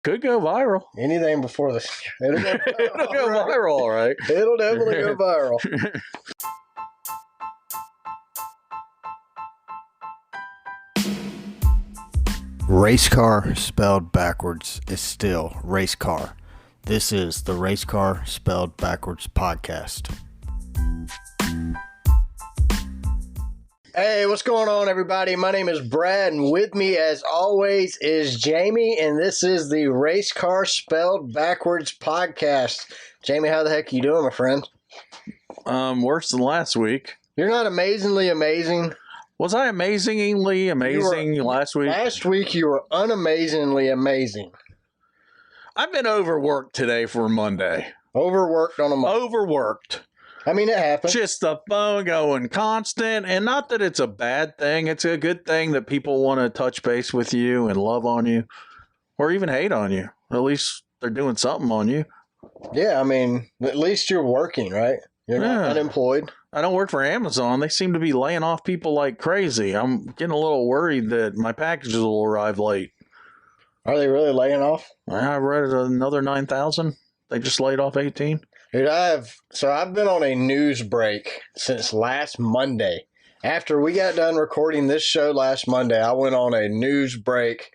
Could go viral. Anything before this. It'll It'll go viral, all right. It'll definitely go viral. Race car spelled backwards is still race car. This is the Race Car Spelled Backwards podcast. Hey, what's going on, everybody? My name is Brad, and with me, as always, is Jamie, and this is the Race Car Spelled Backwards podcast. Jamie, how the heck are you doing, my friend? Worse than last week. You're not amazingly amazing. Was I amazingly amazing last week? Last week, you were unamazingly amazing. I've been overworked today for Monday. Overworked on a Monday. Overworked. I mean, it happens. Just the phone going constant, and not that it's a bad thing. It's a good thing that people want to touch base with you and love on you, or even hate on you. At least they're doing something on you. Yeah, I mean, at least you're working, right? You're not unemployed. I don't work for Amazon. They seem to be laying off people like crazy. I'm getting a little worried that my packages will arrive late. Are they really laying off? I read another 9,000. They just laid off 18. Dude, I've been on a news break since last Monday. After we got done recording this show last Monday, I went on a news break.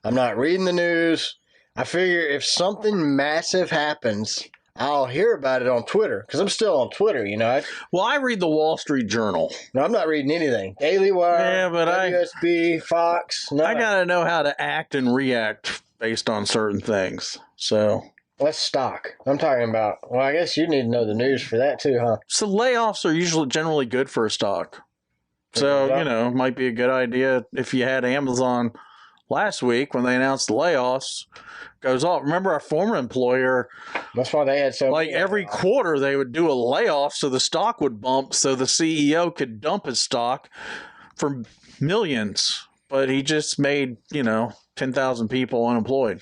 I'm not reading the news. I figure if something massive happens, I'll hear about it on Twitter, because I'm still on Twitter, you know. Well, I read the Wall Street Journal. No, I'm not reading anything. Daily Wire, WSB, Fox. No. I got to know how to act and react based on certain things. So what's stock? I'm talking about, well, I guess you need to know the news for that too, huh? So layoffs are generally good for a stock. So, it might be a good idea if you had Amazon last week when they announced the layoffs goes off. Remember our former employer? That's why they had so like every quarter they would do a layoff so the stock would bump so the CEO could dump his stock for millions. But he just made, 10,000 people unemployed.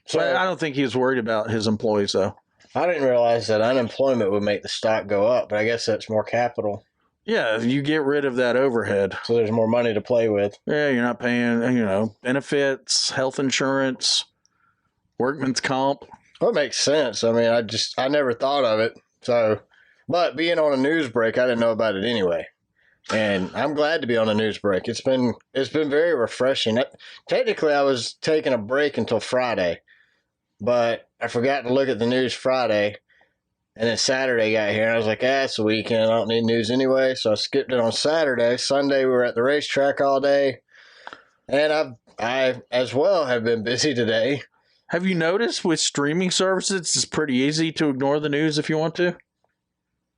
So I don't think he was worried about his employees, though. I didn't realize that unemployment would make the stock go up, but I guess that's more capital. Yeah, you get rid of that overhead. So there's more money to play with. Yeah, you're not paying, benefits, health insurance, workman's comp. Well, it makes sense. I mean, I never thought of it. So, but being on a news break, I didn't know about it anyway. And I'm glad to be on a news break. It's been very refreshing. Technically, I was taking a break until Friday, but I forgot to look at the news Friday. And then Saturday got here, and I was like, it's the weekend. I don't need news anyway. So I skipped it on Saturday. Sunday, we were at the racetrack all day. And I as well have been busy today. Have you noticed with streaming services, it's pretty easy to ignore the news if you want to?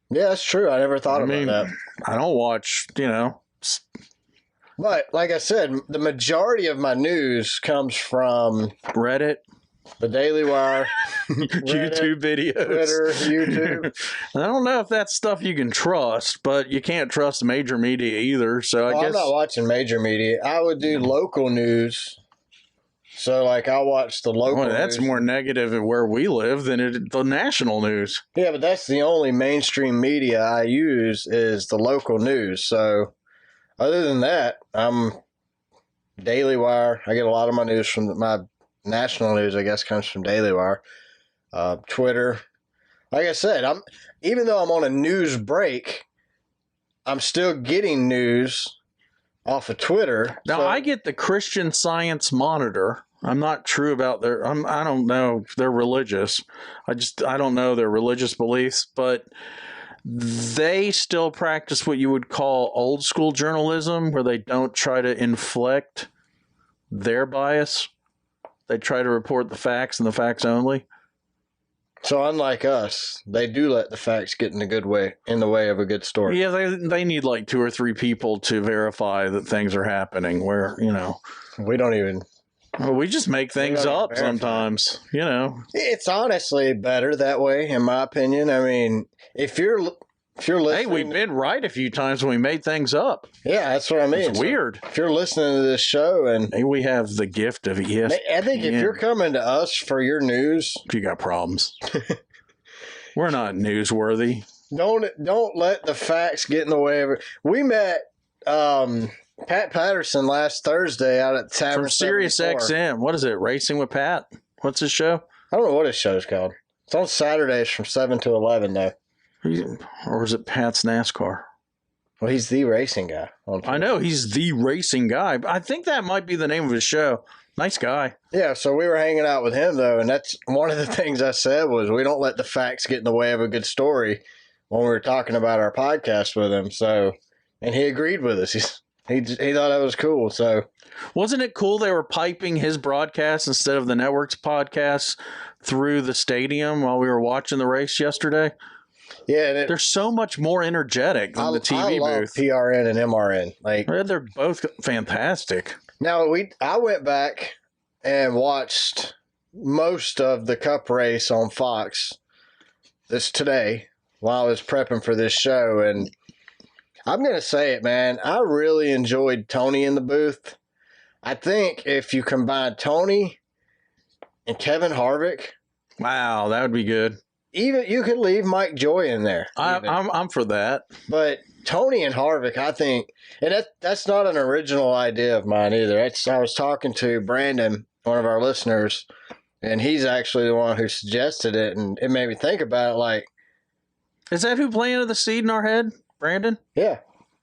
Yeah, that's true. I never thought about that. I don't watch, But like I said, the majority of my news comes from Reddit, the Daily Wire, YouTube videos, Twitter, YouTube. I don't know if that's stuff you can trust, but you can't trust major media either. So I guess I'm not watching major media. I would do local news. So, I'll watch the local news. That's more negative at where we live than the national news. Yeah, but that's the only mainstream media I use is the local news. So, other than that, I'm Daily Wire. I get a lot of my news from my national news, I guess, comes from Daily Wire. Twitter. Like I said, even though I'm on a news break, I'm still getting news off of Twitter. Now, I get the Christian Science Monitor. I'm not true about I don't know if they're religious. I don't know their religious beliefs, but they still practice what you would call old school journalism, where they don't try to inflect their bias. They try to report the facts and the facts only. So unlike us, they do let the facts get in the way of a good story. Yeah, they need like 2 or 3 people to verify that things are happening. Where we don't even. Well, we just make things up sometimes. It's honestly better that way, in my opinion. I mean, if you're listening, hey, we've been right a few times when we made things up. Yeah, that's what I mean. It's weird. If you're listening to this show and maybe we have the gift of ESPN. I think if you're coming to us for your news, you got problems. We're not newsworthy. Don't let the facts get in the way of it. We met Pat Patterson last Thursday out at Tavern From Sirius 74. XM. What is it? Racing with Pat? What's his show? I don't know what his show's called. It's on Saturdays from 7 to 11, though. Or is it Pat's NASCAR? Well, he's the racing guy. I know he's the racing guy. I think that might be the name of his show. Nice guy. Yeah, so we were hanging out with him, though, and that's one of the things I said was we don't let the facts get in the way of a good story when we were talking about our podcast with him. So, and he agreed with us. He thought that was cool. So, wasn't it cool they were piping his broadcast instead of the network's podcast through the stadium while we were watching the race yesterday? Yeah, they're so much more energetic than the TV booth. PRN and MRN, they're both fantastic. Now I went back and watched most of the Cup race on Fox today while I was prepping for this show, and I'm gonna say it, man. I really enjoyed Tony in the booth. I think if you combine Tony and Kevin Harvick, wow, that would be good. Even you could leave Mike Joy in there. I'm for that. But Tony and Harvick, I think, and that's not an original idea of mine either. I was talking to Brandon, one of our listeners, and he's actually the one who suggested it, and it made me think about it. Like, is that who planted the seed in our head, Brandon? Yeah.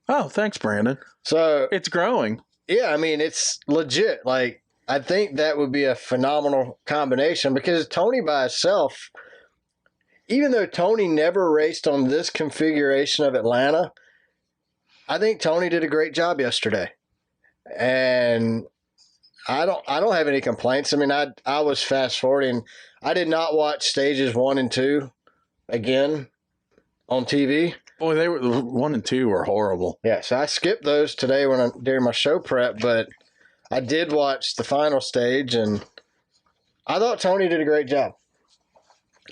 Oh, thanks, Brandon. So it's growing. Yeah, I mean, it's legit. Like, I think that would be a phenomenal combination because Tony by himself, even though Tony never raced on this configuration of Atlanta, I think Tony did a great job yesterday. And I don't have any complaints. I mean, I was fast forwarding. I did not watch stages 1 and 2 again on TV. Boy, they were 1 and 2 were horrible. Yeah, so I skipped those today during my show prep, but I did watch the final stage, and I thought Tony did a great job.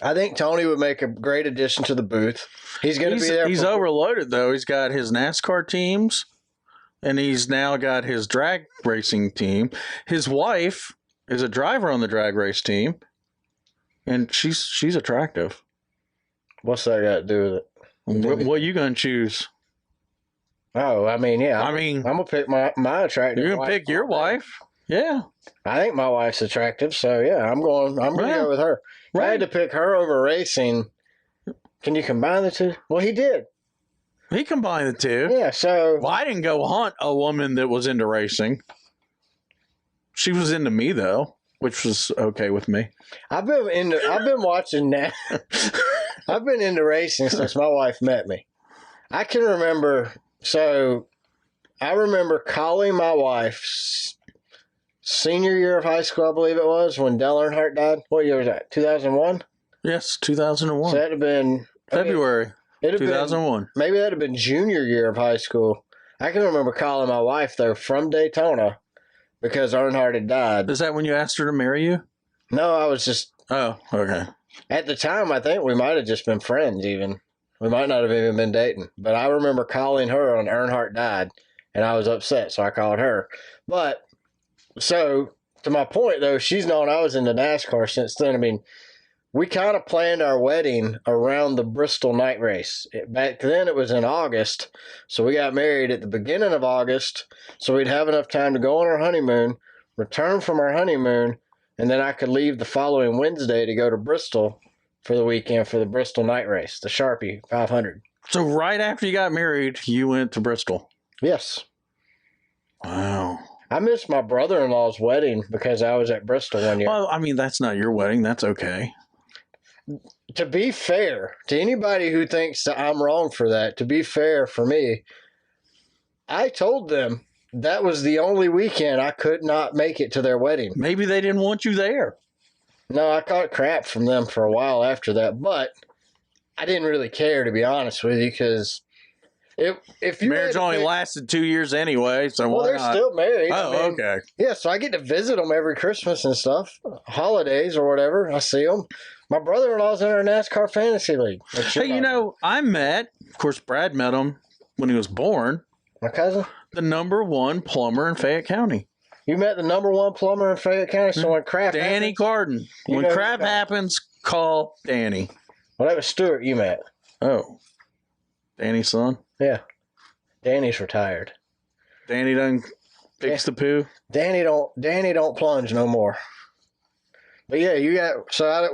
I think Tony would make a great addition to the booth. He's going to be there. He's overloaded, though. He's got his NASCAR teams, and he's now got his drag racing team. His wife is a driver on the drag race team, and she's attractive. What's that got to do with it? What are you going to choose? Oh, I mean, yeah. I'm going to pick my attractive You're going to pick your wife? Yeah. I think my wife's attractive, so yeah, I'm going to go with her. If I had to pick her over racing, can you combine the two? Well, he did. He combined the two. Yeah, so... Well, I didn't go hunt a woman that was into racing. She was into me, though, which was okay with me. I've been watching that. I've been into racing since my wife met me. I can remember... So, I remember calling my wife's senior year of high school, I believe it was, when Dale Earnhardt died. What year was that? 2001? Yes, 2001. So, that would have been... February 2001. Maybe that would have been junior year of high school. I can remember calling my wife, though, from Daytona because Earnhardt had died. Is that when you asked her to marry you? No, I was just... Oh, okay. At the time, I think we might have just been friends, even. We might not have even been dating. But I remember calling her when Earnhardt died, and I was upset, so I called her. But, so, to my point, though, she's known I was into NASCAR since then. I mean, we kind of planned our wedding around the Bristol night race. Back then, it was in August, so we got married at the beginning of August, so we'd have enough time to go on our honeymoon, return from our honeymoon, and then I could leave the following Wednesday to go to Bristol for the weekend for the Bristol night race, the Sharpie 500. So right after you got married, you went to Bristol? Yes. Wow. I missed my brother-in-law's wedding because I was at Bristol one year. Well, I mean, that's not your wedding. That's okay. To be fair, to anybody who thinks that I'm wrong for that, to be fair for me, I told them that was the only weekend I could not make it to their wedding. Maybe they didn't want you there. No, I caught crap from them for a while after that, but I didn't really care, to be honest with you, because if you marriage only lasted 2 years anyway, so why they're not? still married. Oh, okay. Yeah, so I get to visit them every Christmas and stuff, holidays or whatever. I see them. My brother-in-law's in our NASCAR fantasy league. Hey, I met, of course, Brad met him when he was born. My cousin? The #1 plumber in Fayette County. You met the #1 plumber in Fayette County, so when crap Danny happens, Carden. When crap happens, call Danny. Well, that was Stuart you met. Oh. Danny's son? Yeah. Danny's retired. Danny done fix the poo. Danny don't plunge no more. But yeah,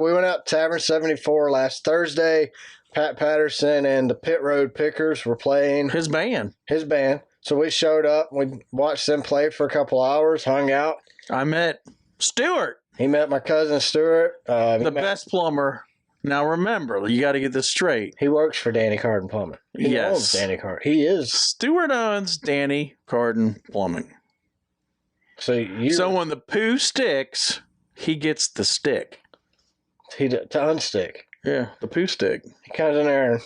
we went out to Tavern 74 last Thursday. Pat Patterson and the Pit Road Pickers were playing. His band. So we showed up. We watched them play for a couple hours, hung out. I met Stuart. He met my cousin Stuart. The best plumber. Now remember, you got to get this straight. He works for Danny Carden Plumbing. He owns Danny Carden. He is. Stuart owns Danny Carden Plumbing. So when the poo sticks, he gets the stick. To unstick. Yeah, the poo stick. He comes in there and...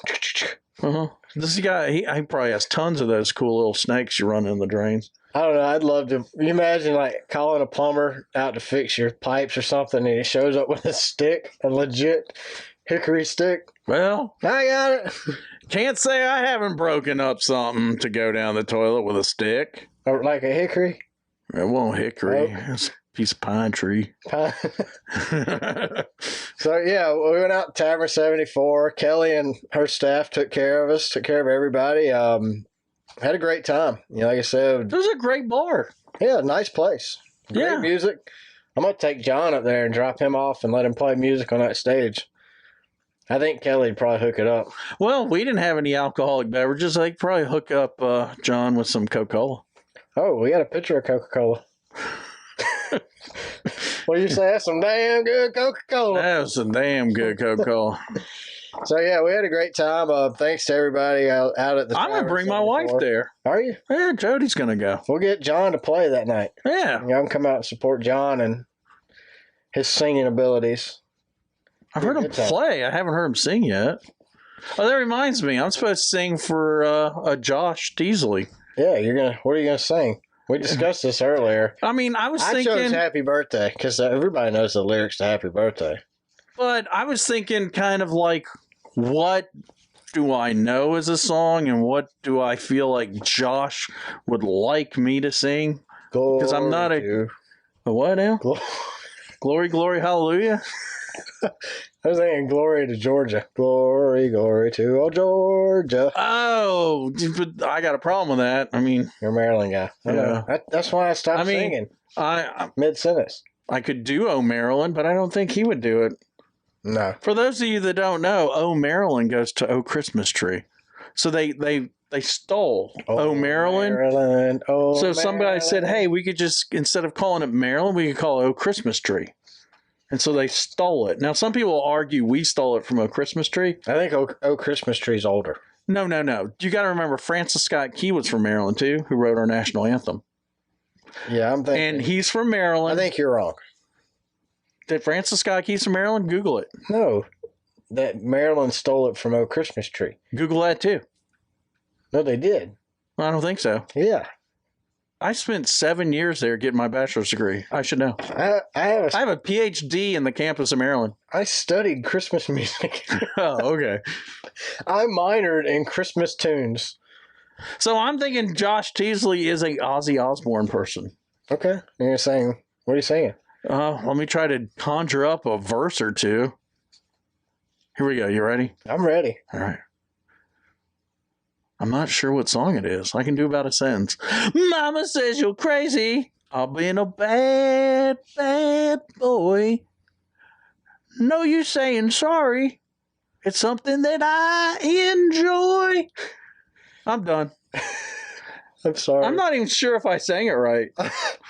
Uh-huh. This guy, he probably has tons of those cool little snakes you run in the drains. I don't know. I'd love to. You imagine like calling a plumber out to fix your pipes or something, and he shows up with a stick, a legit hickory stick. Well, I got it. Can't say I haven't broken up something to go down the toilet with a stick. Or like a hickory. It won't hickory. It's a piece of pine tree. So yeah, we went out to Tavern 74. Kelly and her staff took care of us, took care of everybody. Had a great time. Like I said, it was a great bar. Yeah, nice place. Great music. I'm gonna take John up there and drop him off and let him play music on that stage. I think Kelly'd probably hook it up. Well, we didn't have any alcoholic beverages. They could probably hook up John with some Coca-Cola. Oh, we got a picture of Coca-Cola. What do you say? That's some damn good Coca-Cola. That was some damn good Coca-Cola. So, yeah, we had a great time. Thanks to everybody out at the I'm going to bring my wife there. Are you? Yeah, Jody's going to go. We'll get John to play that night. Yeah. I can come out and support John and his singing abilities. I've heard him play. I haven't heard him sing yet. Oh, that reminds me. I'm supposed to sing for Josh Teasley. Yeah, what are you going to sing? We discussed this earlier. I mean, I chose Happy Birthday because everybody knows the lyrics to Happy Birthday. But I was thinking kind of like, what do I know as a song and what do I feel like Josh would like me to sing? Because I'm not a what now? Glory, glory, hallelujah. I was thinking glory to Georgia. Glory, glory to old Georgia. Oh, but I got a problem with that. I mean, you're a Maryland guy. Yeah. That's why I stopped singing. Mid-sentence. I could do "Oh Maryland," but I don't think he would do it. No. For those of you that don't know, "Oh Maryland" goes to "Oh Christmas Tree," so they stole "Oh Maryland." So somebody said, "Hey, we could just instead of calling it Maryland, we could call it "Oh Christmas Tree." And so they stole it. Now, some people argue we stole it from "Oh Christmas Tree." I think Oh Christmas Tree's older. No. You got to remember Francis Scott Key was from Maryland, too, who wrote our national anthem. Yeah, I'm thinking. And he's from Maryland. I think you're wrong. Did Francis Scott Key's from Maryland? Google it. No. That Maryland stole it from "Oh Christmas Tree." Google that, too. No, they did. I don't think so. Yeah. I spent 7 years there getting my bachelor's degree. I should know. I have a PhD in the campus of Maryland. I studied Christmas music. Oh, okay. I minored in Christmas tunes. So I'm thinking Josh Teasley is a Ozzy Osbourne person. Okay. And you're saying, what are you saying? Let me try to conjure up a verse or two. Here we go. You ready? I'm ready. All right. I'm not sure what song it is. I can do about a sentence. Mama says you're crazy. I've been a bad, bad boy. No use saying sorry. It's something that I enjoy. I'm done. I'm sorry. I'm not even sure if I sang it right.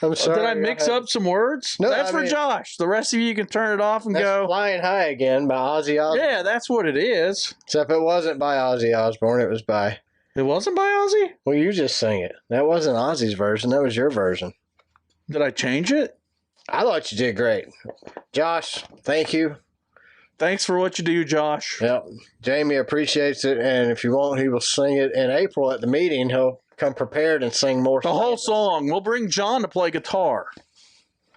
I'm sorry. Did I mix up some words? No, that's for Josh. The rest of you can turn it off and go. Flying High Again by Ozzy Osbourne. Yeah, that's what it is. Except it wasn't by Ozzy Osbourne. It was by... It wasn't by Ozzy? Well, you just sang it. That wasn't Ozzy's version. That was your version. Did I change it? I thought you did great. Josh, thank you. Thanks for what you do, Josh. Yep. Jamie appreciates it, and if you want, he will sing it in April at the meeting. He'll come prepared and sing more. The whole song. We'll bring John to play guitar.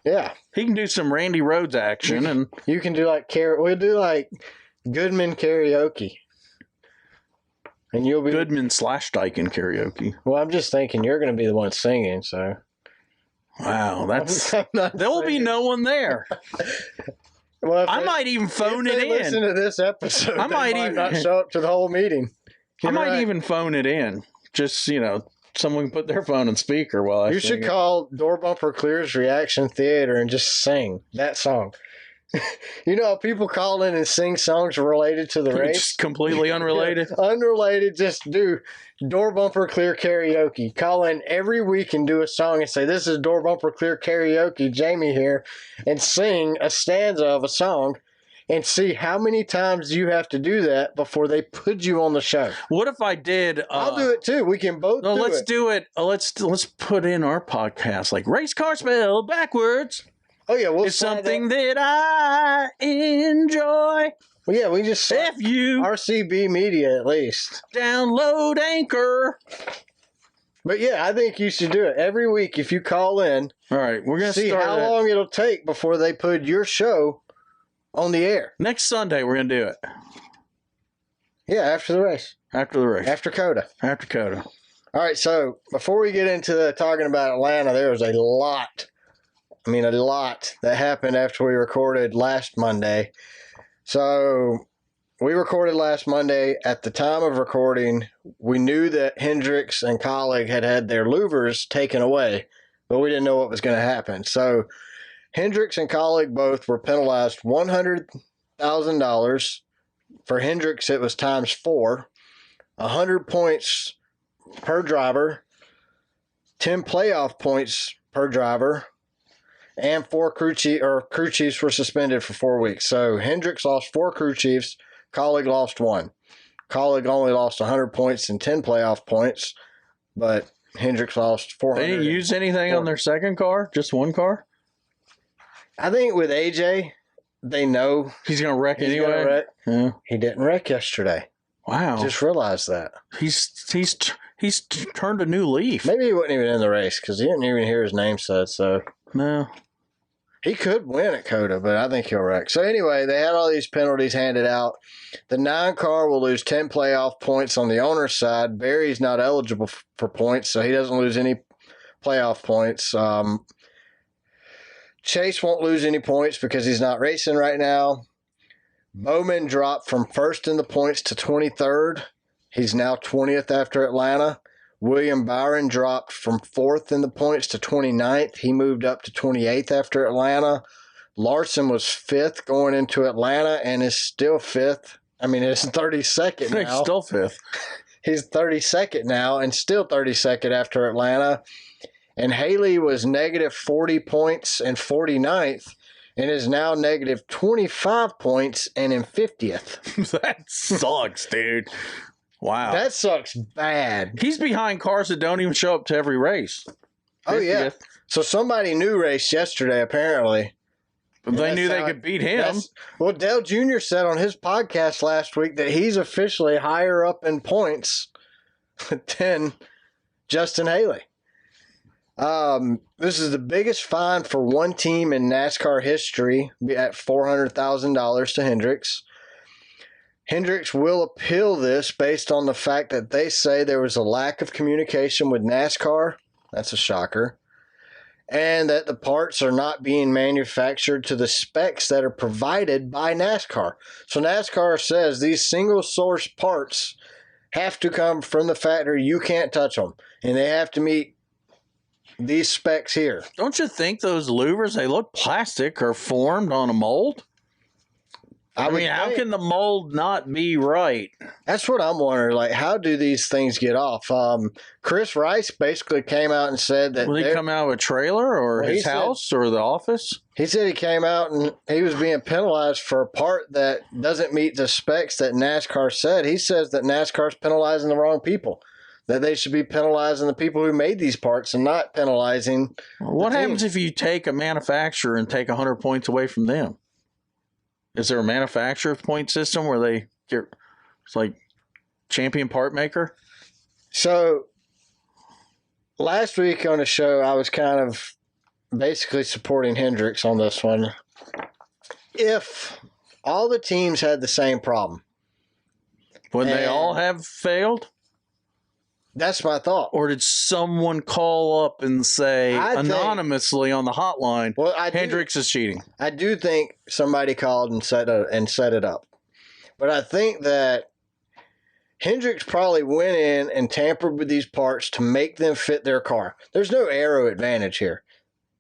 Yeah. He can do some Randy Rhoads action. And you can do we'll do like Goodman karaoke. And you'll be Goodman/Dyken karaoke. Well, I'm just thinking you're going to be the one singing, so. Wow, there will be no one there. Well, I might even phone it in. Listen to this episode. I might even not show up to the whole meeting. I might even phone it in. Just someone can put their phone on speaker while I You sing should it. call Door Bumper Clears Reaction Theater and just sing that song. You know, people call in and sing songs related to the race. Just completely unrelated. Unrelated, just do Door Bumper Clear Karaoke. Call in every week and do a song and say, "This is Door Bumper Clear Karaoke, Jamie here," and sing a stanza of a song and see how many times you have to do that before they put you on the show. What if I did? I'll do it too. We can both No, do let's it. do it. Let's put in our podcast like race car spelled backwards. Oh, yeah. We'll It's slide something that I enjoy. Well, yeah, we just If you RCB Media at least. download Anchor. But yeah, I think you should do it every week. If you call in, All right, we're gonna see start how that. long it'll take before they put your show on the air. Next Sunday. We're gonna do it Yeah, after the race, after the race, after COTA. after COTA. All right, so before we get into talking about Atlanta, there was a lot that happened after we recorded last Monday. So we recorded last Monday. At the time of recording, we knew that Hendricks and Colleague had their louvers taken away, but we didn't know what was going to happen. So Hendricks and Colleague both were penalized $100,000. For Hendricks, it was times 4, 100 points per driver, 10 playoff points per driver, and 4 crew chiefs were suspended for 4 weeks. So Hendricks lost 4 crew chiefs. Colleague lost 1. Colleague only lost 100 points and 10 playoff points, but Hendricks lost 400. They didn't use anything on their second car, just one car. I think with AJ, they know He's gonna wreck he's anyway. gonna wreck. Yeah. He didn't wreck yesterday. Wow. Just realized that. He's turned a new leaf. Maybe he wasn't even in the race because he didn't even hear his name said. So No. he could win at COTA, but I think he'll wreck. So anyway, they had all these penalties handed out. The 9 car will lose 10 playoff points on the owner's side. Barry's not eligible for points, so he doesn't lose any playoff points. Chase won't lose any points because he's not racing right now. Bowman dropped from first in the points to 23rd. He's now 20th after Atlanta. William Byron dropped from 4th in the points to 29th. He moved up to 28th after Atlanta. Larson was 5th going into Atlanta and is still 5th. I mean, it's 32nd now. He's still 5th. He's 32nd now and still 32nd after Atlanta. And Haley was negative 40 points and 49th and is now negative 25 points and in 50th. That sucks, dude. Wow. That sucks bad. He's behind cars that don't even show up to every race. Oh, yeah. 50th. So somebody new raced yesterday, apparently. But they knew they could beat him. Well, Dale Jr. said on his podcast last week that he's officially higher up in points than Justin Haley. This is the biggest fine for one team in NASCAR history at $400,000 to Hendricks. Hendricks will appeal this based on the fact that they say there was a lack of communication with NASCAR. That's a shocker. And that the parts are not being manufactured to the specs that are provided by NASCAR. So NASCAR says these single source parts have to come from the factory. You can't touch them. And they have to meet these specs here. Don't you think those louvers, they look plastic, are formed on a mold? I mean, how can the mold not be right? That's what I'm wondering. Like, how do these things get off? Chris Rice basically came out and said that. Will he come out of a trailer or his house or the office? He said he came out and he was being penalized for a part that doesn't meet the specs that NASCAR said. He says that NASCAR's penalizing the wrong people, that they should be penalizing the people who made these parts and not penalizing. What happens if you take a manufacturer and take 100 points away from them? Is there a manufacturer's point system where they get, it's like champion part maker? So last week on the show, I was kind of basically supporting Hendricks on this one. If all the teams had the same problem. When they all have failed? That's my thought. Or did someone call up and say anonymously on the hotline, Hendricks is cheating? I do think somebody called and set it up. But I think that Hendrick's probably went in and tampered with these parts to make them fit their car. There's no aero advantage here.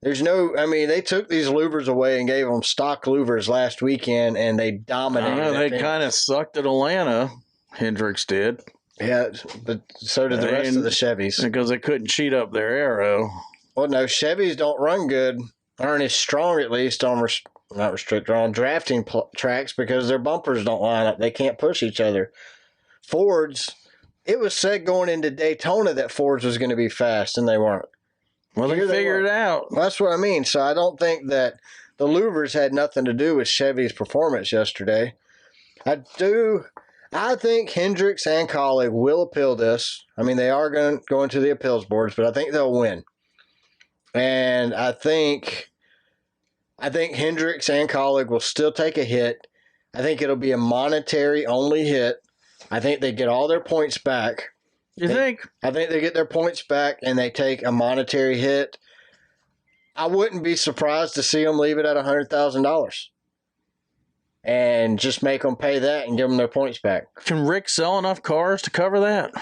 There's no, I mean, they took these louvers away and gave them stock louvers last weekend, and they dominated. I know, they kind of sucked at Atlanta. Hendricks did. Yeah, but so did the rest of the Chevys. Because they couldn't cheat up their aero. Well, no, Chevys don't run good, aren't as strong at least on, not restricted, on drafting tracks because their bumpers don't line up. They can't push each other. Fords, it was said going into Daytona that Fords was going to be fast, and they weren't. Well, they figured it out. Well, that's what I mean. So I don't think that the louvers had nothing to do with Chevy's performance yesterday. I think Hendricks and Colleague will appeal this. I mean, they are going to the appeals boards, but I think they'll win. And I think Hendricks and Colleague will still take a hit. I think it'll be a monetary only hit. I think they get all their points back. You think? I think they get their points back and they take a monetary hit. I wouldn't be surprised to see them leave it at $100,000 and just make them pay that and give them their points back. Can Rick sell enough cars to cover that?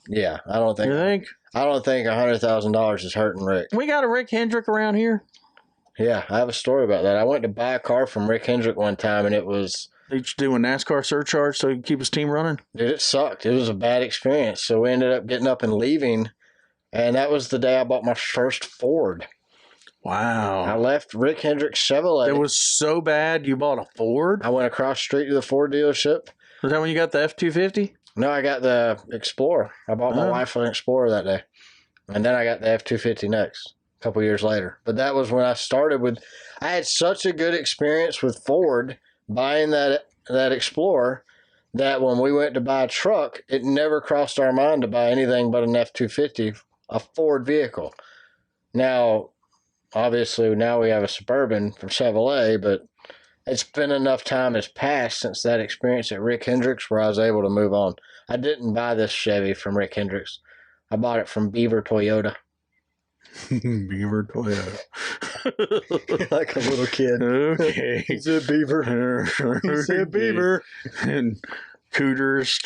Yeah, I don't think. You think? I don't think $100,000 is hurting Rick. We got a Rick Hendrick around here. Yeah, I have a story about that. I went to buy a car from Rick Hendrick one time, and it was... They just do a NASCAR surcharge so he can keep his team running? Dude, it sucked. It was a bad experience. So we ended up getting up and leaving, and that was the day I bought my first Ford. Wow. I left Rick Hendrick's Chevrolet. It was so bad you bought a Ford? I went across the street to the Ford dealership. Was that when you got the F-250? No, I got the Explorer. I bought my wife an Explorer that day. And then I got the F-250 next, a couple years later. But that was when I started with... I had such a good experience with Ford buying that Explorer that when we went to buy a truck, it never crossed our mind to buy anything but an F-250, a Ford vehicle. Now, obviously, now we have a Suburban from Chevrolet, but it's been enough time has passed since that experience at Rick Hendrick's where I was able to move on. I didn't buy this Chevy from Rick Hendrick's. I bought it from Beaver Toyota. Beaver Toyota. Like a little kid. Okay. He said Beaver. He said Beaver. And Cooter's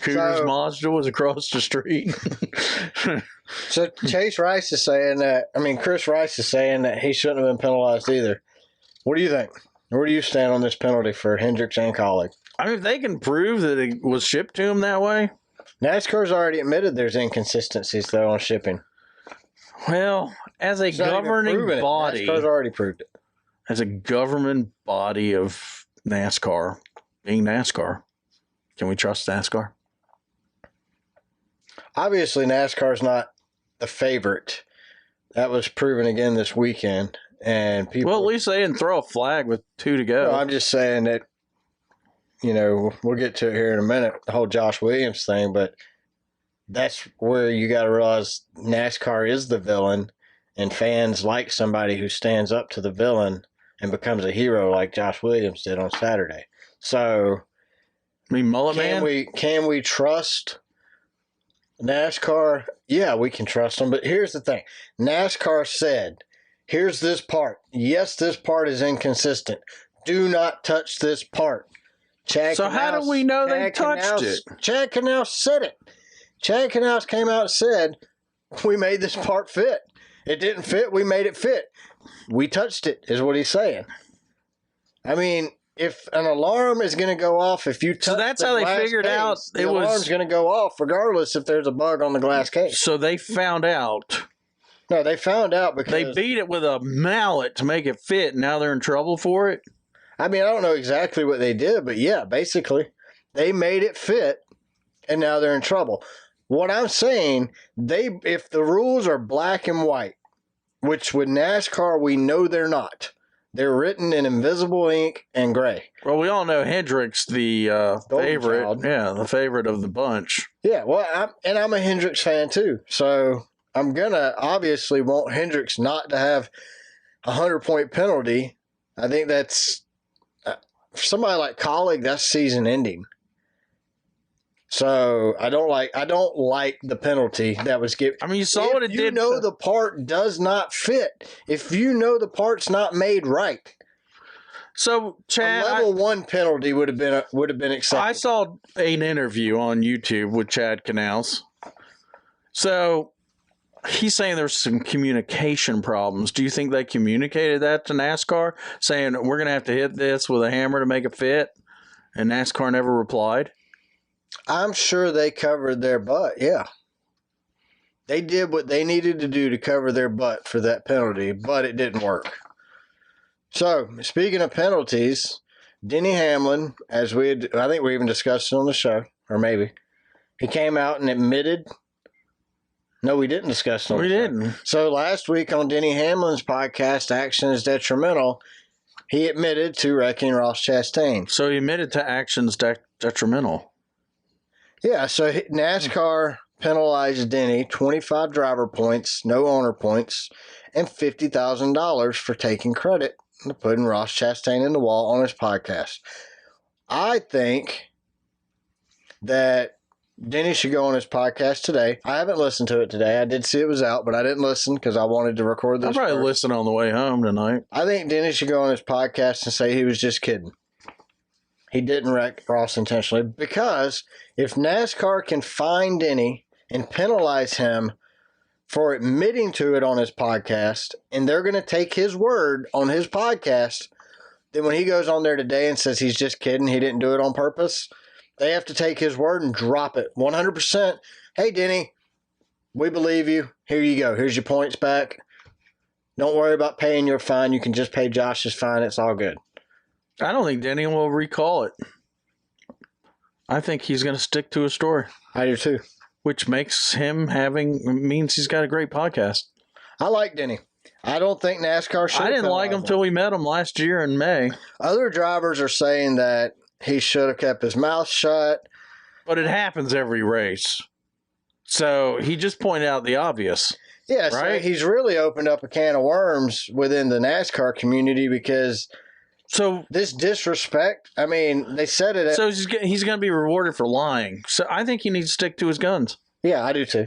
Mazda was across the street. So Chris Rice is saying that he shouldn't have been penalized either. What do you think? Where do you stand on this penalty for Hendricks and Colleague? I mean, if they can prove that it was shipped to him that way. NASCAR's already admitted there's inconsistencies, though, on shipping. Well, as a governing body, NASCAR's already proved it. As a government body of NASCAR, being NASCAR, can we trust NASCAR? Obviously, NASCAR's not the favorite. That was proven again this weekend. And people. Well, at least they didn't throw a flag with 2 to go. No, I'm just saying that, we'll get to it here in a minute, the whole Josh Williams thing, but that's where you got to realize NASCAR is the villain, and fans like somebody who stands up to the villain and becomes a hero like Josh Williams did on Saturday. So, I mean, Mullet Man? Can we trust NASCAR? Yeah, we can trust them, but here's the thing. NASCAR said, here's this part. Yes, this part is inconsistent. Do not touch this part. So how do we know they touched it? Chad Canal said it. Chad Canal came out and said, we made this part fit. It didn't fit. We made it fit. We touched it, is what he's saying. I mean, if an alarm is going to go off, if you touch so that's how they figured out the alarm's going to go off regardless if there's a bug on the glass case. So they found out. No, they found out because they beat it with a mallet to make it fit. And now they're in trouble for it. I mean, I don't know exactly what they did, but yeah, basically, they made it fit, and now they're in trouble. What I'm saying, if the rules are black and white, which with NASCAR we know they're not, they're written in invisible ink and gray. Well, we all know Hendrick's the favorite. Child. Yeah, the favorite of the bunch. Yeah, well, I'm a Hendricks fan too, so I'm gonna obviously want Hendricks not to have a 100-point penalty. I think that's. For somebody like Colleague, that's season ending. So I don't like the penalty that was given. I mean, you saw what it did. If you know the part does not fit, if you know the part's not made right, So, Chad, A level 1 penalty would have been acceptable. I saw an interview on YouTube with Chad Canals. So he's saying there's some communication problems. Do you think they communicated that to NASCAR, saying we're going to have to hit this with a hammer to make it fit? And NASCAR never replied? I'm sure they covered their butt, yeah. They did what they needed to do to cover their butt for that penalty, but it didn't work. So, speaking of penalties, Denny Hamlin, I think we even discussed it on the show, or maybe, he came out and admitted. No, we didn't discuss it on the show. We didn't. So last week on Denny Hamlin's podcast, Action is Detrimental, he admitted to wrecking Ross Chastain. So he admitted to actions detrimental. Yeah, so NASCAR penalized Denny 25 driver points, no owner points, and $50,000 for taking credit and putting Ross Chastain in the wall on his podcast. I think that Denny should go on his podcast today. I haven't listened to it today. I did see it was out, but I didn't listen because I wanted to record this. I'll probably listen on the way home tonight. I think Denny should go on his podcast and say he was just kidding. He didn't wreck Ross intentionally, because if NASCAR can fine Denny and penalize him for admitting to it on his podcast, and they're going to take his word on his podcast, then when he goes on there today and says he's just kidding, he didn't do it on purpose, they have to take his word and drop it 100%. Hey, Denny, we believe you. Here you go. Here's your points back. Don't worry about paying your fine. You can just pay Josh's fine. It's all good. I don't think Denny will recall it. I think he's going to stick to his story. I do too. Which means he's got a great podcast. I like Denny. I don't think NASCAR should. I didn't like him till we met him last year in May. Other drivers are saying that he should have kept his mouth shut. But it happens every race. So he just pointed out the obvious. Yeah, right? So he's really opened up a can of worms within the NASCAR community, because this disrespect, I mean, they said it. So he's going to be rewarded for lying. So I think he needs to stick to his guns. Yeah, I do too.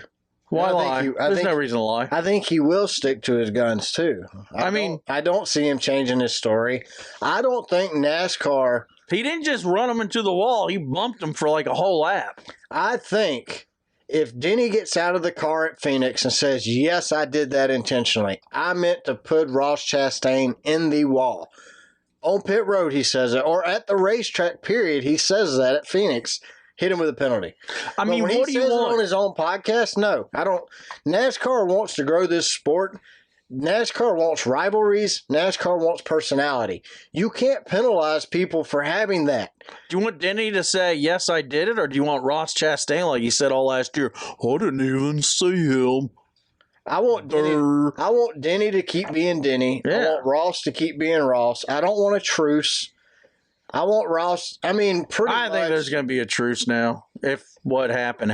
Why lie? There's no reason to lie. I think he will stick to his guns too. I don't see him changing his story. I don't think NASCAR. He didn't just run him into the wall. He bumped him for like a whole lap. I think if Denny gets out of the car at Phoenix and says, yes, I did that intentionally. I meant to put Ross Chastain in the wall. On pit road, he says it. Or at the racetrack, period, he says that at Phoenix. Hit him with a penalty. I mean, when what do you want? He says it on his own podcast? No, I don't. NASCAR wants to grow this sport. NASCAR wants rivalries. NASCAR wants personality. You can't penalize people for having that. Do you want Denny to say, yes, I did it? Or do you want Ross Chastain, like he said all last year, I didn't even see him? I want Denny to keep being Denny. Yeah. I want Ross to keep being Ross. I don't want a truce. I want Ross. I think there's going to be a truce now. If what happened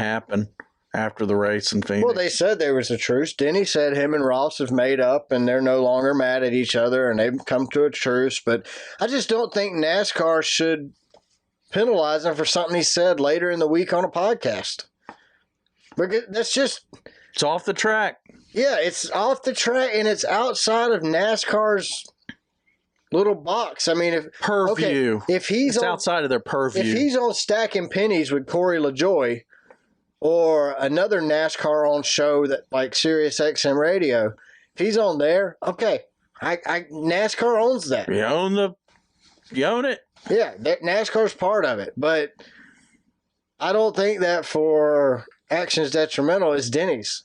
after the race in Phoenix. Well, they said there was a truce. Denny said him and Ross have made up and they're no longer mad at each other and they've come to a truce. But I just don't think NASCAR should penalize him for something he said later in the week on a podcast. Because that's just... It's off the track. Yeah, it's off the track and it's outside of NASCAR's little box. I mean, it's outside of their purview. If he's on Stacking Pennies with Corey LaJoy or another NASCAR on show that like Sirius XM Radio, if he's on there, okay, NASCAR owns that. You own it. Yeah, NASCAR's part of it, but I don't think that for Actions Detrimental is Denny's.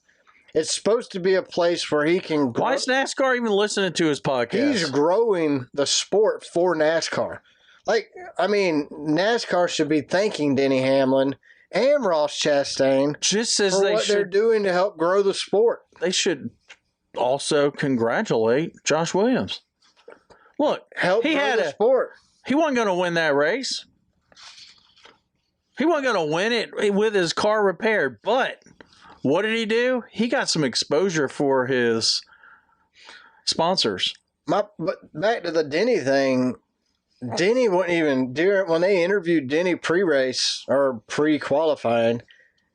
It's supposed to be a place where he can grow. Why is NASCAR even listening to his podcast? He's growing the sport for NASCAR. NASCAR should be thanking Denny Hamlin and Ross Chastain just as for what they're doing to help grow the sport. They should also congratulate Josh Williams. Look, help grow the sport. He wasn't going to win that race. He wasn't going to win it with his car repaired, but what did he do? He got some exposure for his sponsors. But back to the Denny thing, Denny wouldn't even, when they interviewed Denny pre-race or pre-qualifying,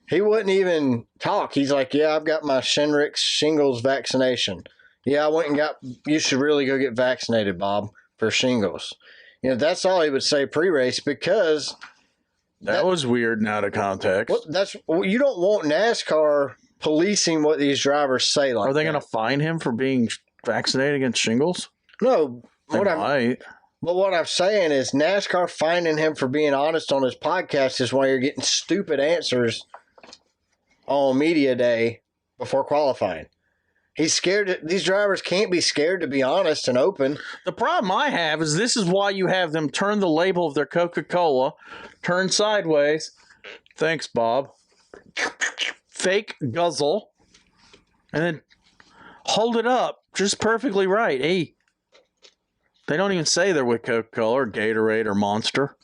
he wouldn't even talk. He's like, yeah, I've got my Hendrick shingles vaccination. Yeah, I went and you should really go get vaccinated, Bob, for shingles. that's all he would say pre-race because that was weird and out of context. You don't want NASCAR policing what these drivers say. Like, are they going to fine him for being vaccinated against shingles? No. They might. But what I'm saying is NASCAR fining him for being honest on his podcast is why you're getting stupid answers on media day before qualifying. He's scared. These drivers can't be scared to be honest and open. The problem I have is this is why you have them turn the label of their Coca-Cola, turn sideways. Thanks, Bob. Fake guzzle. And then hold it up just perfectly right. Hey, they don't even say they're with Coca-Cola or Gatorade or Monster.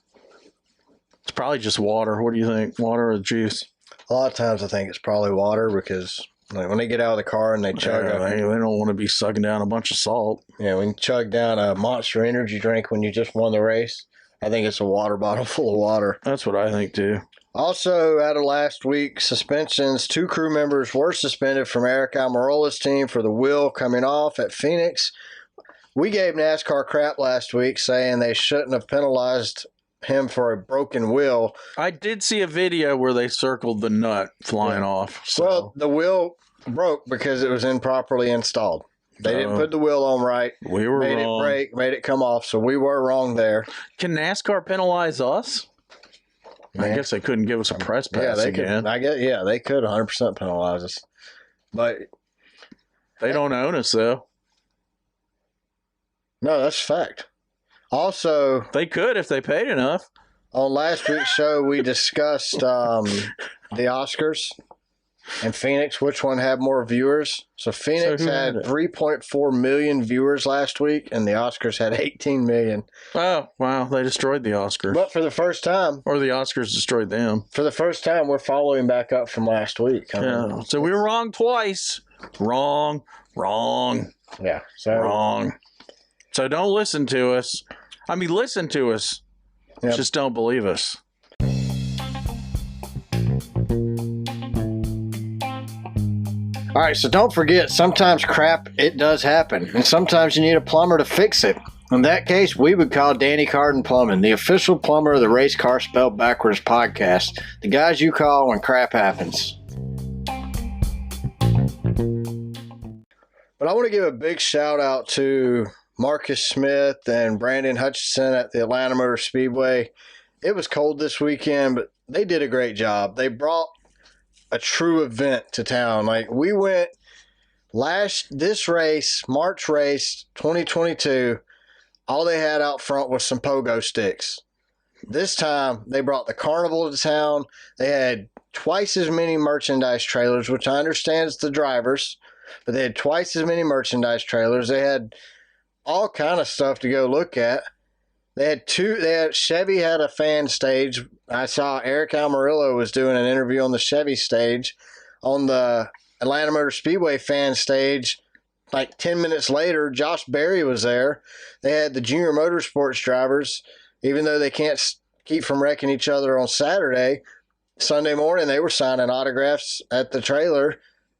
It's probably just water. What do you think? Water or juice? A lot of times I think it's probably water because when they get out of the car and they chug they don't want to be sucking down a bunch of salt. Yeah, when you chug down a Monster energy drink when you just won the race, I think it's a water bottle full of water. That's what I think too. Also, out of last week, suspensions. 2 crew members were suspended from Eric Almirola's team for the wheel coming off at Phoenix. We gave NASCAR crap last week saying they shouldn't have penalized him for a broken wheel. I did see a video where they circled the nut flying off. So. Well, the wheel broke because it was improperly installed. They didn't put the wheel on right. We were made wrong. It break, made it come off, so we were wrong there. Can NASCAR penalize us? I guess they couldn't give us a press pass again. They could 100% penalize us. But they don't own us, though. No, that's fact. Also, they could if they paid enough. On last week's show, we discussed the Oscars and Phoenix, which one had more viewers. So Phoenix had 3.4 million viewers last week, and the Oscars had 18 million. Oh, wow. They destroyed the Oscars. But for the first time. Or the Oscars destroyed them. For the first time, we're following back up from last week. Yeah. So we were wrong twice. Wrong. Yeah. Wrong. So don't listen to us. I mean, listen to us. Yep. Just don't believe us. All right, so don't forget, sometimes crap, it does happen. And sometimes you need a plumber to fix it. In that case, we would call Danny Carden Plumbing, the official plumber of the Race Car Spelled Backwards podcast. The guys you call when crap happens. But I want to give a big shout out to Marcus Smith and Brandon Hutchison at the Atlanta Motor Speedway. It was cold this weekend, but they did a great job. They brought a true event to town. Like, we went this race, March race 2022, all they had out front was some pogo sticks. This time, they brought the carnival to town. They had twice as many merchandise trailers, which I understand is the drivers, but they had twice as many merchandise trailers. They had all kind of stuff to go look at. Chevy had a fan stage. I saw Eric Almirola was doing an interview on the Chevy stage. On the Atlanta Motor Speedway fan stage, like 10 minutes later, Josh Berry was there. They had the junior motorsports drivers, even though they can't keep from wrecking each other on Saturday. Sunday morning, they were signing autographs at the trailer.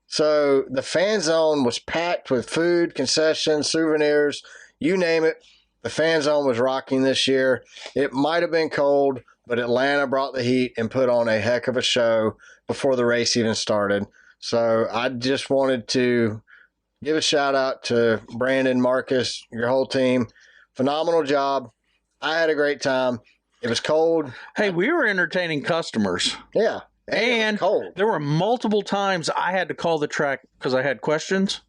So the fan zone was packed with food, concessions, souvenirs, you name it. The fan zone was rocking this year. It might have been cold, but Atlanta brought the heat and put on a heck of a show before the race even started. So I just wanted to give a shout out to Brandon, Marcus, your whole team. Phenomenal job. I had a great time. It was cold. Hey, we were entertaining customers. Yeah. And cold. There were multiple times I had to call the track because I had questions.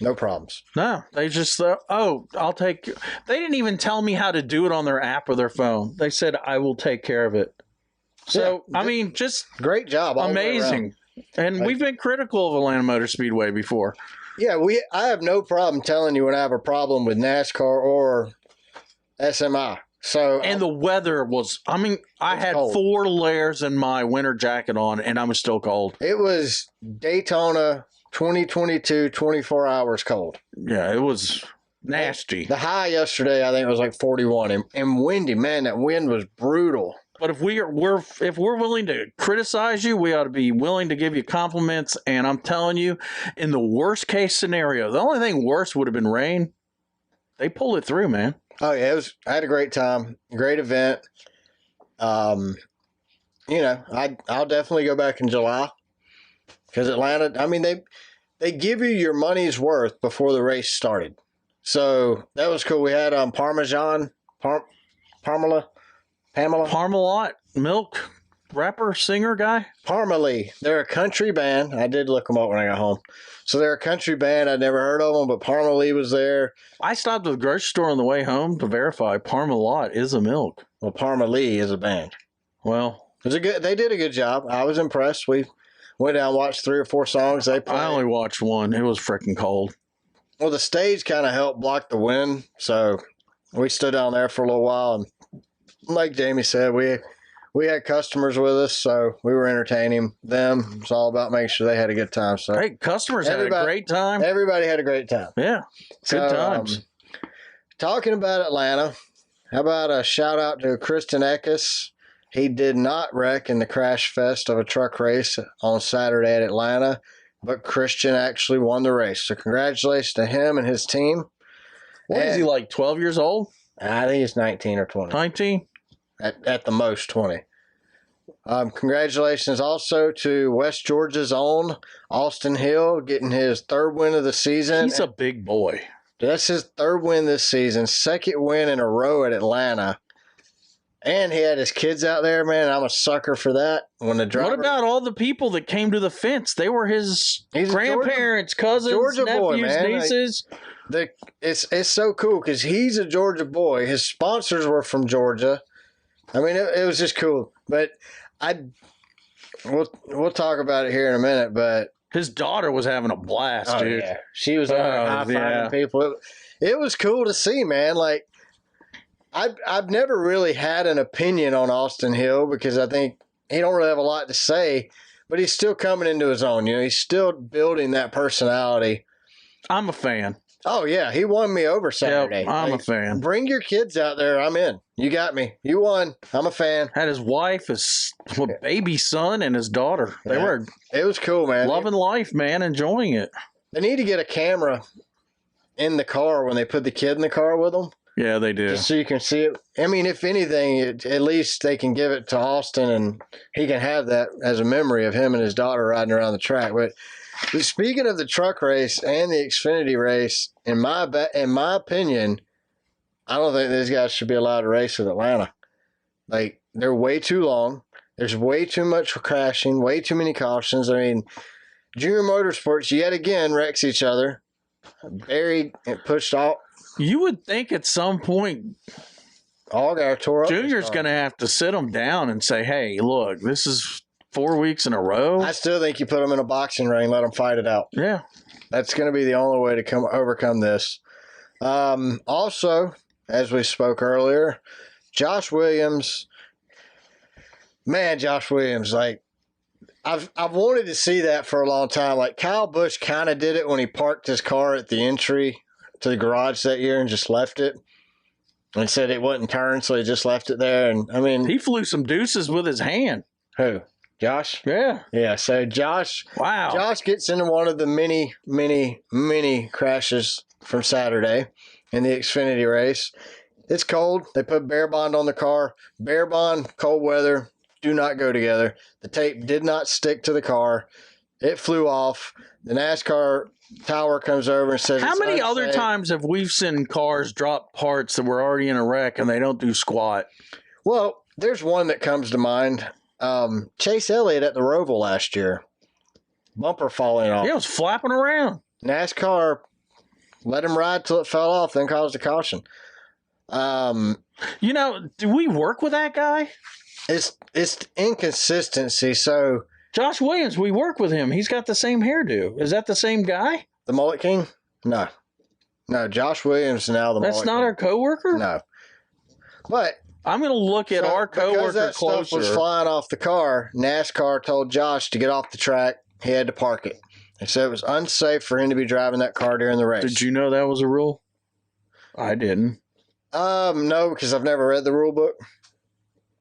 No problems. No, they just thought, I'll take. They didn't even tell me how to do it on their app or their phone. They said, I will take care of it. So, yeah, I mean, just great job. Amazing. And we've been critical of Atlanta Motor Speedway before. Yeah, I have no problem telling you when I have a problem with NASCAR or SMI. And the weather was, I had cold. 4 layers in my winter jacket on, and I was still cold. It was Daytona 2022, 24 hours cold. Yeah, it was nasty. The high yesterday, I think, was like 41, and windy. Man, that wind was brutal. But if we're willing to criticize you, we ought to be willing to give you compliments. And I'm telling you, in the worst case scenario, the only thing worse would have been rain. They pulled it through, man. Oh yeah, I had a great time. Great event. I'll definitely go back in July because Atlanta. I mean, they give you your money's worth before the race started, so that was cool. We had Pamela Parmalat milk rapper singer guy. Parmalee. They're a country band. I did look them up when I got home. So they're a country band. I'd never heard of them, but Parmalee was there. I stopped at the grocery store on the way home to verify Parmalat is a milk. Well, Parmalee is a band. Well, they did a good job. I was impressed. We went down and watched 3 or 4 songs they played. I only watched one. It was freaking cold. Well, the stage kind of helped block the wind, so we stood down there for a little while. And like Jamie said, we had customers with us, so we were entertaining them. It's all about making sure they had a good time. So hey, customers had a great time. Everybody had a great time. Yeah, good times. Talking about Atlanta, how about a shout out to Kristen Eckes? He did not wreck in the crash fest of a truck race on Saturday at Atlanta, but Christian actually won the race. So congratulations to him and his team. Is he, like 12 years old? I think he's 19 or 20. 19? At the most 20. Congratulations also to West Georgia's own Austin Hill getting his 3rd win of the season. He's a big boy. That's his 3rd win this season, 2nd win in a row at Atlanta. And he had his kids out there, man. I'm a sucker for that. What about all the people that came to the fence? They were his grandparents, cousins, Georgia nephews, boy, man. nieces. It's so cool because he's a Georgia boy. His sponsors were from Georgia. I mean, it was just cool. But we'll talk about it here in a minute. But his daughter was having a blast, dude. Yeah. She was high-fiving people. It was cool to see, man. Like, I've never really had an opinion on Austin Hill because I think he don't really have a lot to say, but he's still coming into his own. You know, he's still building that personality. I'm a fan. Oh, yeah. He won me over Saturday. Yep, I'm a fan. Bring your kids out there. I'm in. You got me. You won. I'm a fan. Had his wife, his baby son, and his daughter. They were. It was cool, man. Loving life, man. Enjoying it. They need to get a camera in the car when they put the kid in the car with them. Yeah, they do. Just so you can see it. I mean, if anything, at least they can give it to Austin and he can have that as a memory of him and his daughter riding around the track. But speaking of the truck race and the Xfinity race, in my opinion, I don't think these guys should be allowed to race at Atlanta. Like, they're way too long. There's way too much crashing, way too many cautions. I mean, Junior Motorsports yet again wrecks each other. Buried and pushed off. You would think at some point Allgaier tore up. Junior's going to have to sit them down and say, hey, look, this is 4 weeks in a row. I still think you put them in a boxing ring, let them fight it out. Yeah. That's going to be the only way to overcome this. Also, as we spoke earlier, Josh Williams, like, I've wanted to see that for a long time. Like, Kyle Busch kind of did it when he parked his car at the entry to the garage that year and just left it and said it wouldn't turn, so he just left it there. And I mean, he flew some deuces with his hand. Who? Josh? Yeah. Yeah. So Josh gets into one of the many crashes from Saturday in the Xfinity race. It's cold. They put Bear Bond on the car. Bear Bond, cold weather do not go together. The tape did not stick to the car. It flew off. The NASCAR tower comes over and says, how many other times have we seen cars drop parts that were already in a wreck and they don't do squat? Well, there's one that comes to mind. Chase Elliott at the Roval last year. Bumper falling off. Yeah, it was flapping around. NASCAR let him ride till it fell off, then caused a caution. Do we work with that guy? It's inconsistency. So Josh Williams, we work with him. He's got the same hairdo. Is that the same guy? The Mullet King? No, Josh Williams now the Mullet King. That's not our coworker? No. But I'm going to look at our coworker because that closer. Stuff was flying off the car, NASCAR told Josh to get off the track. He had to park it. They said it was unsafe for him to be driving that car during the race. Did you know that was a rule? I didn't. No, because I've never read the rule book.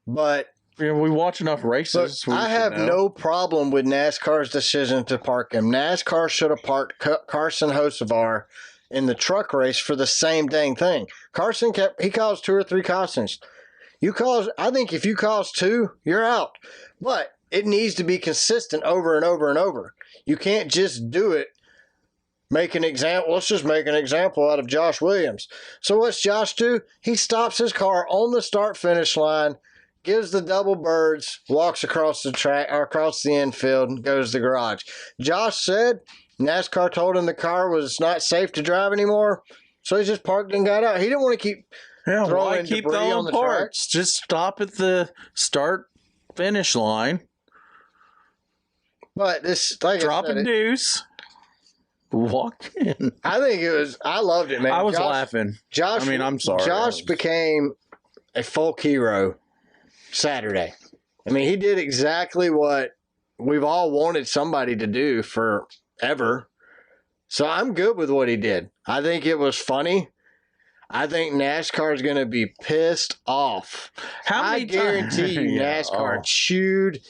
But we watch enough races. I have no problem with NASCAR's decision to park him. NASCAR should have parked Carson Hocevar in the truck race for the same dang thing. Carson he caused 2 or 3 cautions. I think if you cause 2, you're out. But it needs to be consistent over and over and over. You can't just do it. Make an example. Let's just make an example out of Josh Williams. So what's Josh do? He stops his car on the start-finish line, gives the double birds, walks across the track or across the infield, and goes to the garage. Josh said NASCAR told him the car was not safe to drive anymore, so he just parked and got out. He didn't want to keep throwing keep debris on the parts. track. Just stop at the start-finish line. But this, like drop a deuce. Walk in. I loved it, man. I was laughing. I'm sorry. Josh became a folk hero Saturday. I mean, he did exactly what we've all wanted somebody to do forever. So I'm good with what he did. I think it was funny. I think NASCAR is going to be pissed off. I guarantee you NASCAR chewed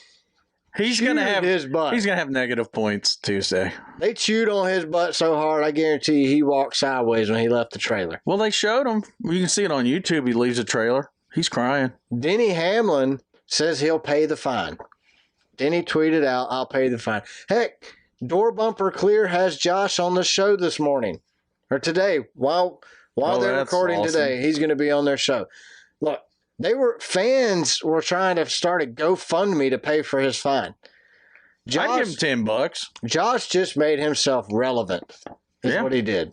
He's gonna have his butt. He's gonna have negative points Tuesday. They chewed on his butt so hard, I guarantee you he walked sideways when he left the trailer. Well, they showed him. You can see it on YouTube. He leaves the trailer. He's crying. Denny Hamlin says he'll pay the fine. Denny tweeted out, "I'll pay the fine." Heck, Door Bumper Clear has Josh on the show this morning or today. While they're recording awesome. Today, he's going to be on their show. Look. Fans were trying to start a GoFundMe to pay for his fine. I'd give him $10. Josh just made himself relevant. Is what he did.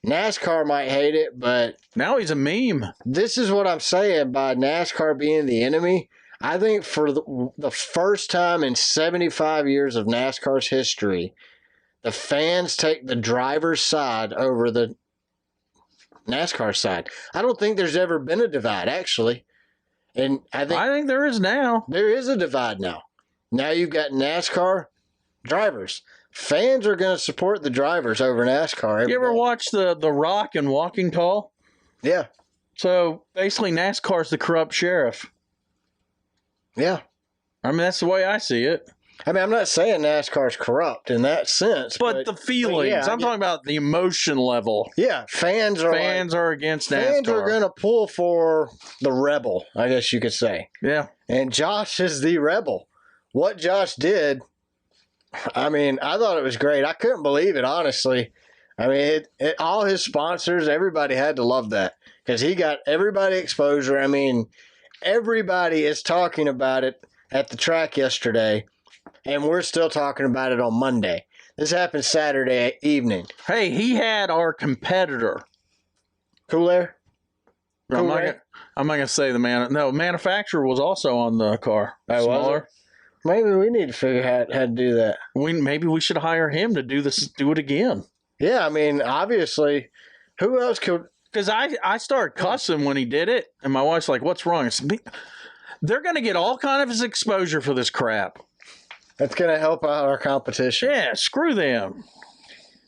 NASCAR might hate it, but now he's a meme. This is what I'm saying by NASCAR being the enemy. I think for the first time in 75 years of NASCAR's history, the fans take the driver's side over the NASCAR side. I don't think there's ever been a divide, actually. And I think there is now. There is a divide now. Now you've got NASCAR drivers. Fans are going to support the drivers over NASCAR. You ever watch the Rock and Walking Tall? Yeah. So basically NASCAR's the corrupt sheriff. Yeah. I mean, that's the way I see it. I mean, I'm not saying NASCAR's corrupt in that sense. But the feelings. Yeah, I'm talking about the emotion level. Yeah, fans are against NASCAR. Fans are going to pull for the rebel, I guess you could say. Yeah. And Josh is the rebel. What Josh did, I mean, I thought it was great. I couldn't believe it, honestly. I mean, all his sponsors, everybody had to love that because he got everybody exposure. I mean, everybody is talking about it at the track yesterday. And we're still talking about it on Monday. This happened Saturday evening. Hey, he had our competitor. Cool Air? I'm not going to say the manufacturer was also on the car. Smaller. Maybe we need to figure out how to do that. Maybe we should hire him to do it again. Yeah, I mean, obviously, who else could? Because I started cussing when he did it, and my wife's like, "What's wrong?" They're going to get all kind of his exposure for this crap. That's going to help out our competition. Yeah, screw them.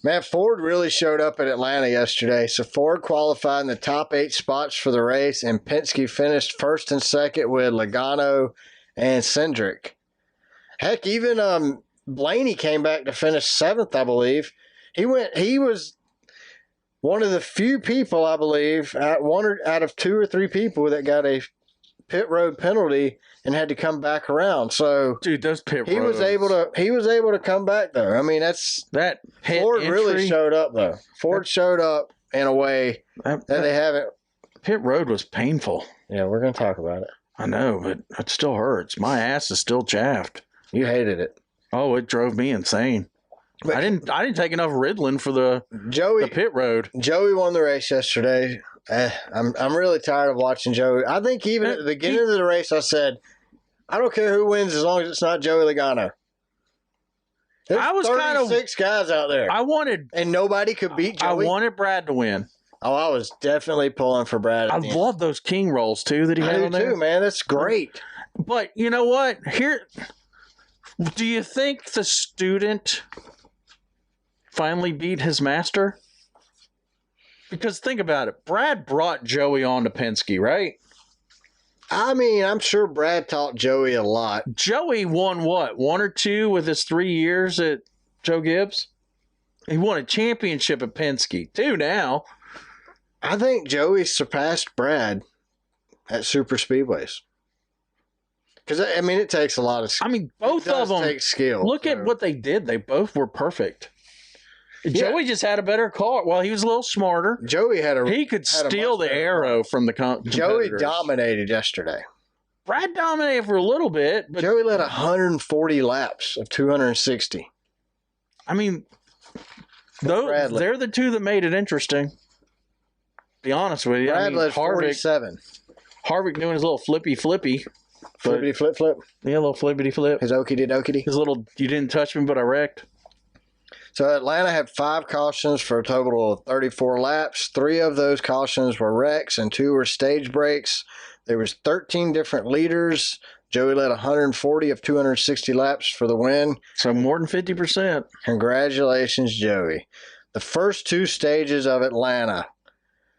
Man, Ford really showed up at Atlanta yesterday. So Ford qualified in the top 8 spots for the race, and Penske finished first and second with Logano and Hendrick. Heck, even Blaney came back to finish 7th, I believe. He was one of the few people, I believe, out of 2 or 3 people that got a pit road penalty and had to come back around. So, dude, those pit roads. He was able to come back though. I mean, Ford really showed up though. Ford showed up in a way that they haven't. Pit road was painful. Yeah, we're gonna talk about it. I know, but it still hurts. My ass is still chaffed. You hated it. Oh, it drove me insane. But I didn't take enough Ritalin for the pit road. Joey won the race yesterday. I'm really tired of watching Joey. I think even at the beginning of the race, I said, I don't care who wins as long as it's not Joey Logano. There's 36 guys out there. And nobody could beat Joey. I wanted Brad to win. Oh, I was definitely pulling for Brad. I love those king rolls too that he had on there. I do too, man. That's great. But you know what? Do you think the student finally beat his master? Because think about it. Brad brought Joey on to Penske, right? I mean, I'm sure Brad taught Joey a lot. Joey won what? 1 or 2 with his 3 years at Joe Gibbs? He won a championship at Penske. 2 now. I think Joey surpassed Brad at super speedways. Because, I mean, it takes a lot of skill. I mean, both of them. Take skill. Look at what they did. They both were perfect. Yeah. Joey just had a better car. Well, he was a little smarter. Joey He could steal the arrow from the competitors. Joey dominated yesterday. Brad dominated for a little bit. But Joey led 140 laps of 260. I mean, they're the two that made it interesting. Be honest with you. Brad led 47. Harvick doing his little flippy. Flippity flip flip. Yeah, a little flippity flip. His okey dokey. His little, you didn't touch me, but I wrecked. So Atlanta had 5 cautions for a total of 34 laps. 3 of those cautions were wrecks and 2 were stage breaks. There was 13 different leaders. Joey led 140 of 260 laps for the win. So more than 50%. Congratulations, Joey. The first 2 stages of Atlanta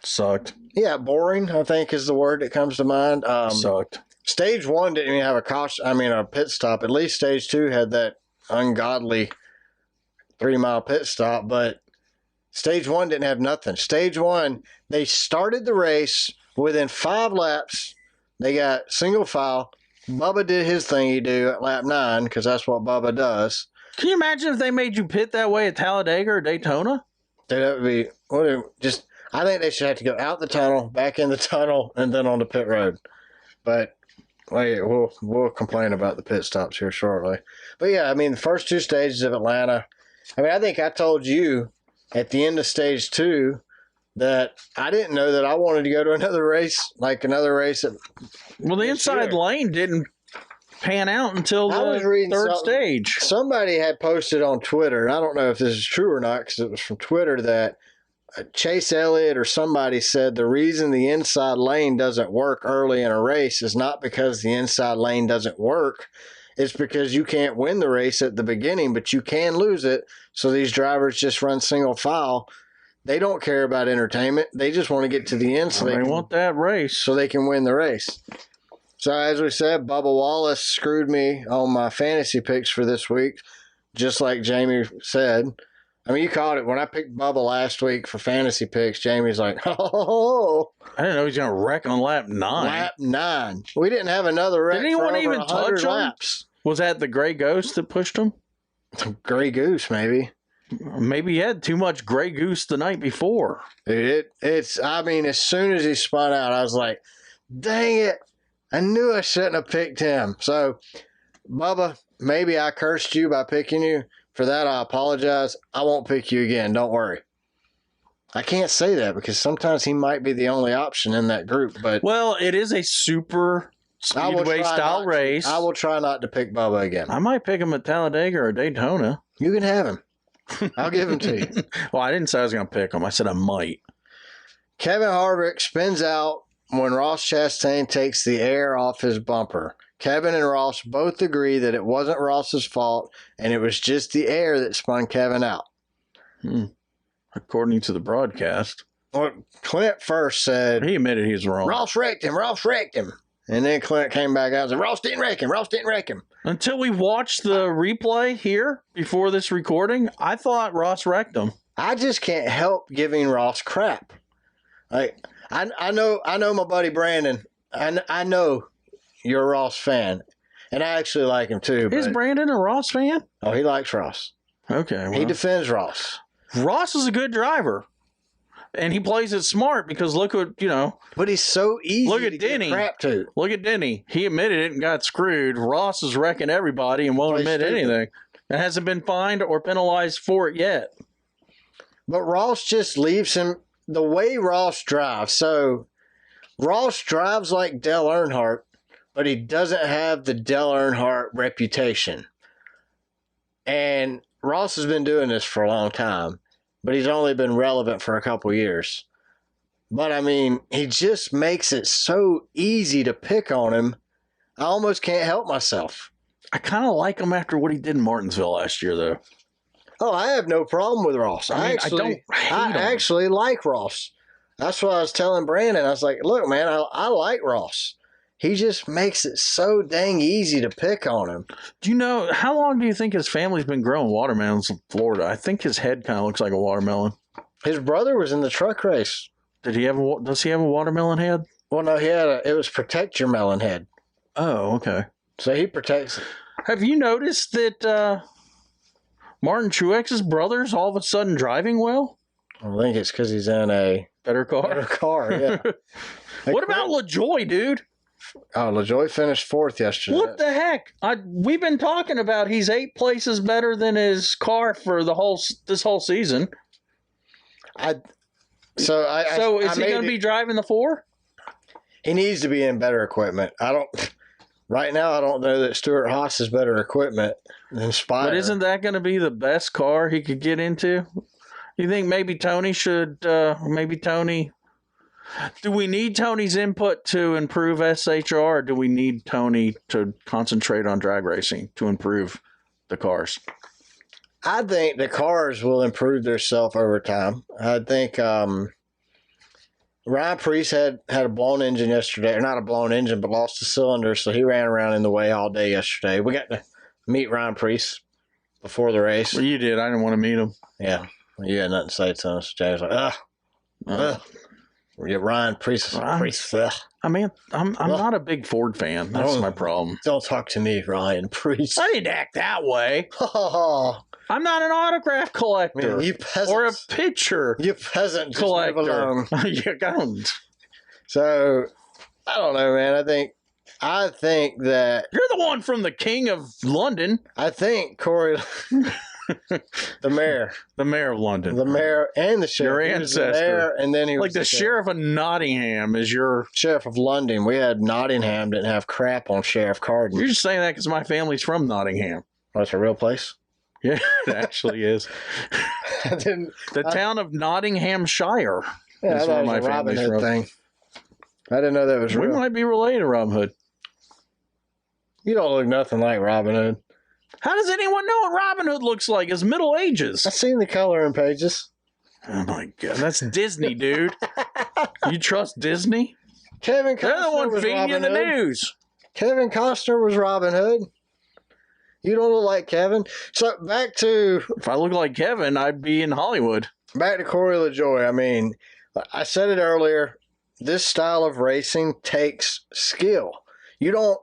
Sucked. Yeah, boring, I think, is the word that comes to mind. Sucked. Stage 1 didn't even have a pit stop. At least stage 2 had that ungodly 3-mile pit stop, but stage 1 didn't have nothing. Stage 1, they started the race within 5 laps. They got single file. Bubba did his thing he do at lap 9 because that's what Bubba does. Can you imagine if they made you pit that way at Talladega or Daytona? That would be I think they should have to go out the tunnel, back in the tunnel, and then on the pit road. But we'll complain about the pit stops here shortly. But yeah, I mean, the first 2 stages of Atlanta. I mean, I think I told you at the end of stage 2 that I didn't know that I wanted to go to another race. Well, the inside lane didn't pan out until the third stage. Somebody had posted on Twitter, and I don't know if this is true or not because it was from Twitter, that Chase Elliott or somebody said the reason the inside lane doesn't work early in a race is not because the inside lane doesn't work. It's because you can't win the race at the beginning, but you can lose it. So these drivers just run single file. They don't care about entertainment. They just want to get to the end they want that race. So they can win the race. So as we said, Bubba Wallace screwed me on my fantasy picks for this week, just like Jamie said. I mean, you caught it. When I picked Bubba last week for fantasy picks, Jamie's like, oh. I didn't know he was going to wreck on lap 9. Lap 9. We didn't have another wreck. Did anyone for even touch laps. Was that the Gray Ghost that pushed him? Gray Goose, maybe. Maybe he had too much Gray Goose the night before. Dude, I mean, as soon as he spun out, I was like, dang it. I knew I shouldn't have picked him. So, Bubba, maybe I cursed you by picking you. For that, I apologize. I won't pick you again. Don't worry. I can't say that because sometimes he might be the only option in that group. But well, it is a super speedway style race. I will try not to pick Bubba again. I might pick him at Talladega or Daytona. You can have him. I'll give him to you. Well, I didn't say I was going to pick him. I said I might. Kevin Harvick spins out when Ross Chastain takes the air off his bumper. Kevin and Ross both agree that it wasn't Ross's fault, and it was just the air that spun Kevin out. According to the broadcast. Well, Clint first said... He admitted he was wrong. Ross wrecked him. And then Clint came back out and said, Ross didn't wreck him. Until we watched the replay here before this recording, I thought Ross wrecked him. I just can't help giving Ross crap. Like, I know my buddy Brandon. I know you're a Ross fan, and I actually like him too. Is Brandon a Ross fan? Oh, he likes Ross. Okay, well, he defends Ross. Ross is a good driver, and he plays it smart because look at But he's so easy. Look at Denny. Crap to. Look at Denny. He admitted it and got screwed. Ross is wrecking everybody and won't admit anything. And hasn't been fined or penalized for it yet. But Ross just leaves him the way Ross drives. So Ross drives like Dale Earnhardt, but he doesn't have the Dale Earnhardt reputation. And Ross has been doing this for a long time, but he's only been relevant for a couple years. But, I mean, he just makes it so easy to pick on him. I almost can't help myself. I kind of like him after what he did in Martinsville last year, though. Oh, I have no problem with Ross. I actually like Ross. That's what I was telling Brandon. I was like, look, man, I like Ross. he just makes it so dang easy to pick on him. Do you know, how long do you think his family's been growing watermelons in Florida? I think his head kind of looks like a watermelon. His brother was in the truck race. Does he have a watermelon head? Well, no, it was protect your melon head. Oh, okay. So he protects it. Have you noticed that Martin Truex's brother's all of a sudden driving well? I think it's because he's in a better car. Yeah. What about LaJoy, dude? Oh, LaJoy finished 4th yesterday. What the heck? We've been talking about he's 8 places better than his car for this whole season. So is he going to be driving the 4? He needs to be in better equipment. Right now, I don't know that Stuart Haas has better equipment than Spire. But isn't that going to be the best car he could get into? You think maybe Tony should, do we need Tony's input to improve SHR, or do we need Tony to concentrate on drag racing to improve the cars? I think the cars will improve themselves over time. I think Ryan Preece had a blown engine yesterday, or not a blown engine, but lost a cylinder, so he ran around in the way all day yesterday. We got to meet Ryan Preece before the race. Well, you did. I didn't want to meet him. Yeah. You had nothing to say to us. James was like, yeah, Ryan Preece. I mean, I'm not a big Ford fan. That's my problem. Don't talk to me, Ryan Preece. I didn't act that way. I'm not an autograph collector. Man, you peasants. Or a picture. You peasant collector. Yeah, don't. So, I don't know, man. I think that you're the one from the King of London. I think Corey, the mayor of London, the mayor and the sheriff. Your ancestor, the mayor, and then he was like the sheriff of Nottingham is your sheriff of London. We had Nottingham didn't have crap on Sheriff Carden. You're just saying that because my family's from Nottingham. Oh, it's a real place. Yeah, it actually is. The town of Nottinghamshire is where my family's from. Thing. I didn't know that was real. We might be related to Robin Hood. You don't look nothing like Robin Hood. How does anyone know what Robin Hood looks like? His Middle Ages. I've seen the coloring pages. Oh my God, that's Disney, dude. You trust Disney? Kevin Costner They're the one was feeding Robin you the Hood. news. Kevin Costner was Robin Hood. You don't look like Kevin. So back to... If I look like Kevin, I'd be in Hollywood. Back to Corey LaJoy. I mean, I said it earlier. This style of racing takes skill. You don't...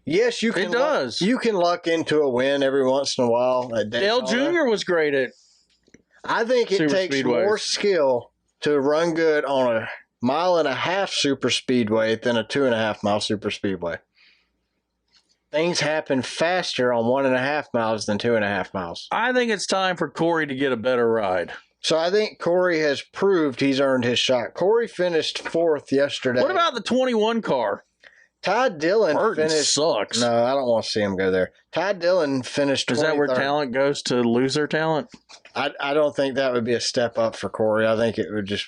Yes, you can. It does. You can luck into a win every once in a while. Dale Jr. was great at. I think it takes more skill to run good on a 1.5-mile super speedway than a 2.5-mile super speedway. Things happen faster on 1.5 miles than 2.5 miles. I think it's time for Corey to get a better ride. So I think Corey has proved he's earned his shot. Corey finished 4th yesterday. What about the 21 car? Ty Dillon finished. Sucks. No, I don't want to see him go there. Ty Dillon finished 23rd. Is that where talent goes to lose their talent? I don't think that would be a step up for Corey. I think it would just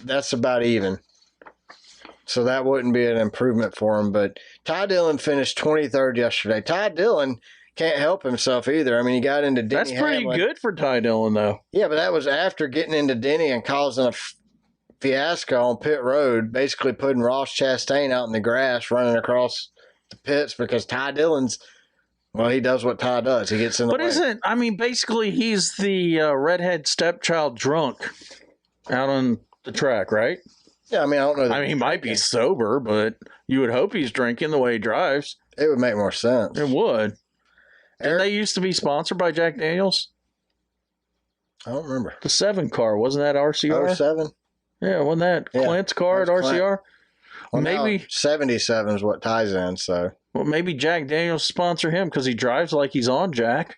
that's about even. So that wouldn't be an improvement for him. But Ty Dillon finished 23rd yesterday. Ty Dillon can't help himself either. I mean, he got into Denny Hamlin. That's pretty good for Ty Dillon, though. Yeah, but that was after getting into Denny and causing a fiasco on pit road, basically putting Ross Chastain out in the grass running across the pits because Ty Dillon's, well, he does what Ty does. He gets in the way. Basically he's the redhead stepchild drunk out on the track, right? Yeah, I mean, I don't know. He might be sober, but you would hope he's drinking the way he drives. It would make more sense. It would. Didn't they used to be sponsored by Jack Daniels? I don't remember. The 7 car, wasn't that RCR? 07? Yeah, wasn't that Clint's car at RCR? Well, maybe 77 is what ties in, so. Well, maybe Jack Daniels sponsor him because he drives like he's on Jack.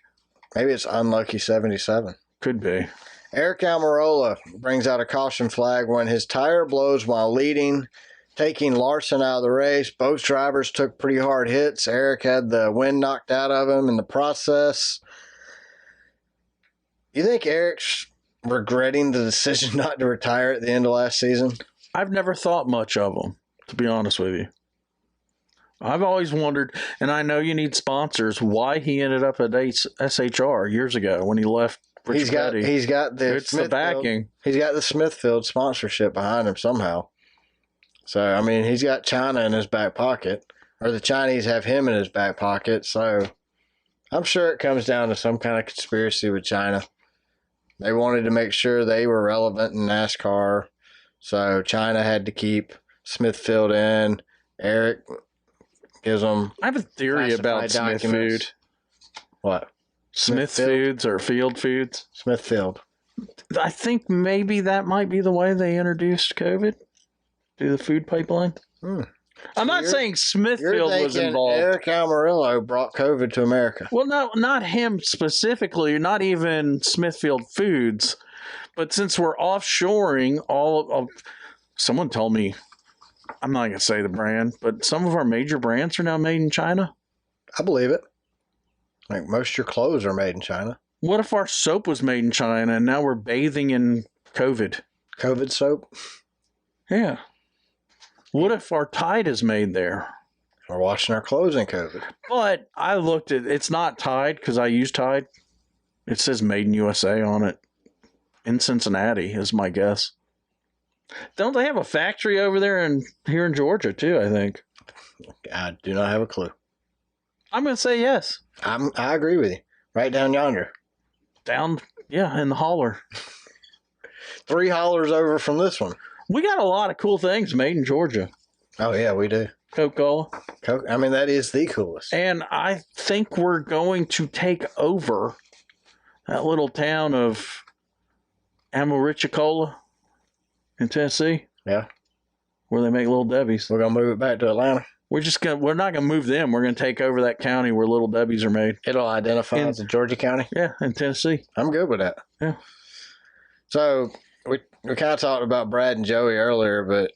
Maybe it's unlucky 77. Could be. Eric Almirola brings out a caution flag when his tire blows while leading, taking Larson out of the race. Both drivers took pretty hard hits. Eric had the wind knocked out of him in the process. You think Eric's regretting the decision not to retire at the end of last season? I've never thought much of him, to be honest with you. I've always wondered, and I know you need sponsors, why he ended up at SHR years ago when he left. He's got the backing. He's got the Smithfield sponsorship behind him somehow. So, I mean, he's got China in his back pocket, or the Chinese have him in his back pocket. So I'm sure it comes down to some kind of conspiracy with China. They wanted to make sure they were relevant in NASCAR. So China had to keep Smithfield in. Eric gives them. I have a theory about Smith Food. What? Smith Foods or Field Foods? Smithfield. I think maybe that might be the way they introduced COVID through the food pipeline. I'm not saying Smithfield was involved. Eric Almirillo brought COVID to America. Well, no, not him specifically, not even Smithfield Foods. But since we're offshoring all of, someone told me, I'm not going to say the brand, but some of our major brands are now made in China. I believe it. Like most of your clothes are made in China. What if our soap was made in China and now we're bathing in COVID? COVID soap? Yeah. What if our Tide is made there? We're washing our clothes in COVID. But I looked at it's not Tide because I use Tide. It says Made in USA on it. In Cincinnati is my guess. Don't they have a factory over there here in Georgia too, I think? I do not have a clue. I'm going to say yes. I agree with you. Right down yonder. Down, yeah, in the holler. 3 hollers over from this one. We got a lot of cool things made in Georgia. Oh, yeah, we do. Coca-Cola. I mean, that is the coolest. And I think we're going to take over that little town of Amarichicola in Tennessee. Yeah. Where they make Little Debbie's. We're going to move it back to Atlanta. We're not going to move them. We're going to take over that county where Little Debbie's are made. It'll identify as a Georgia county? Yeah, in Tennessee. I'm good with that. Yeah. So, we kind of talked about Brad and Joey earlier, but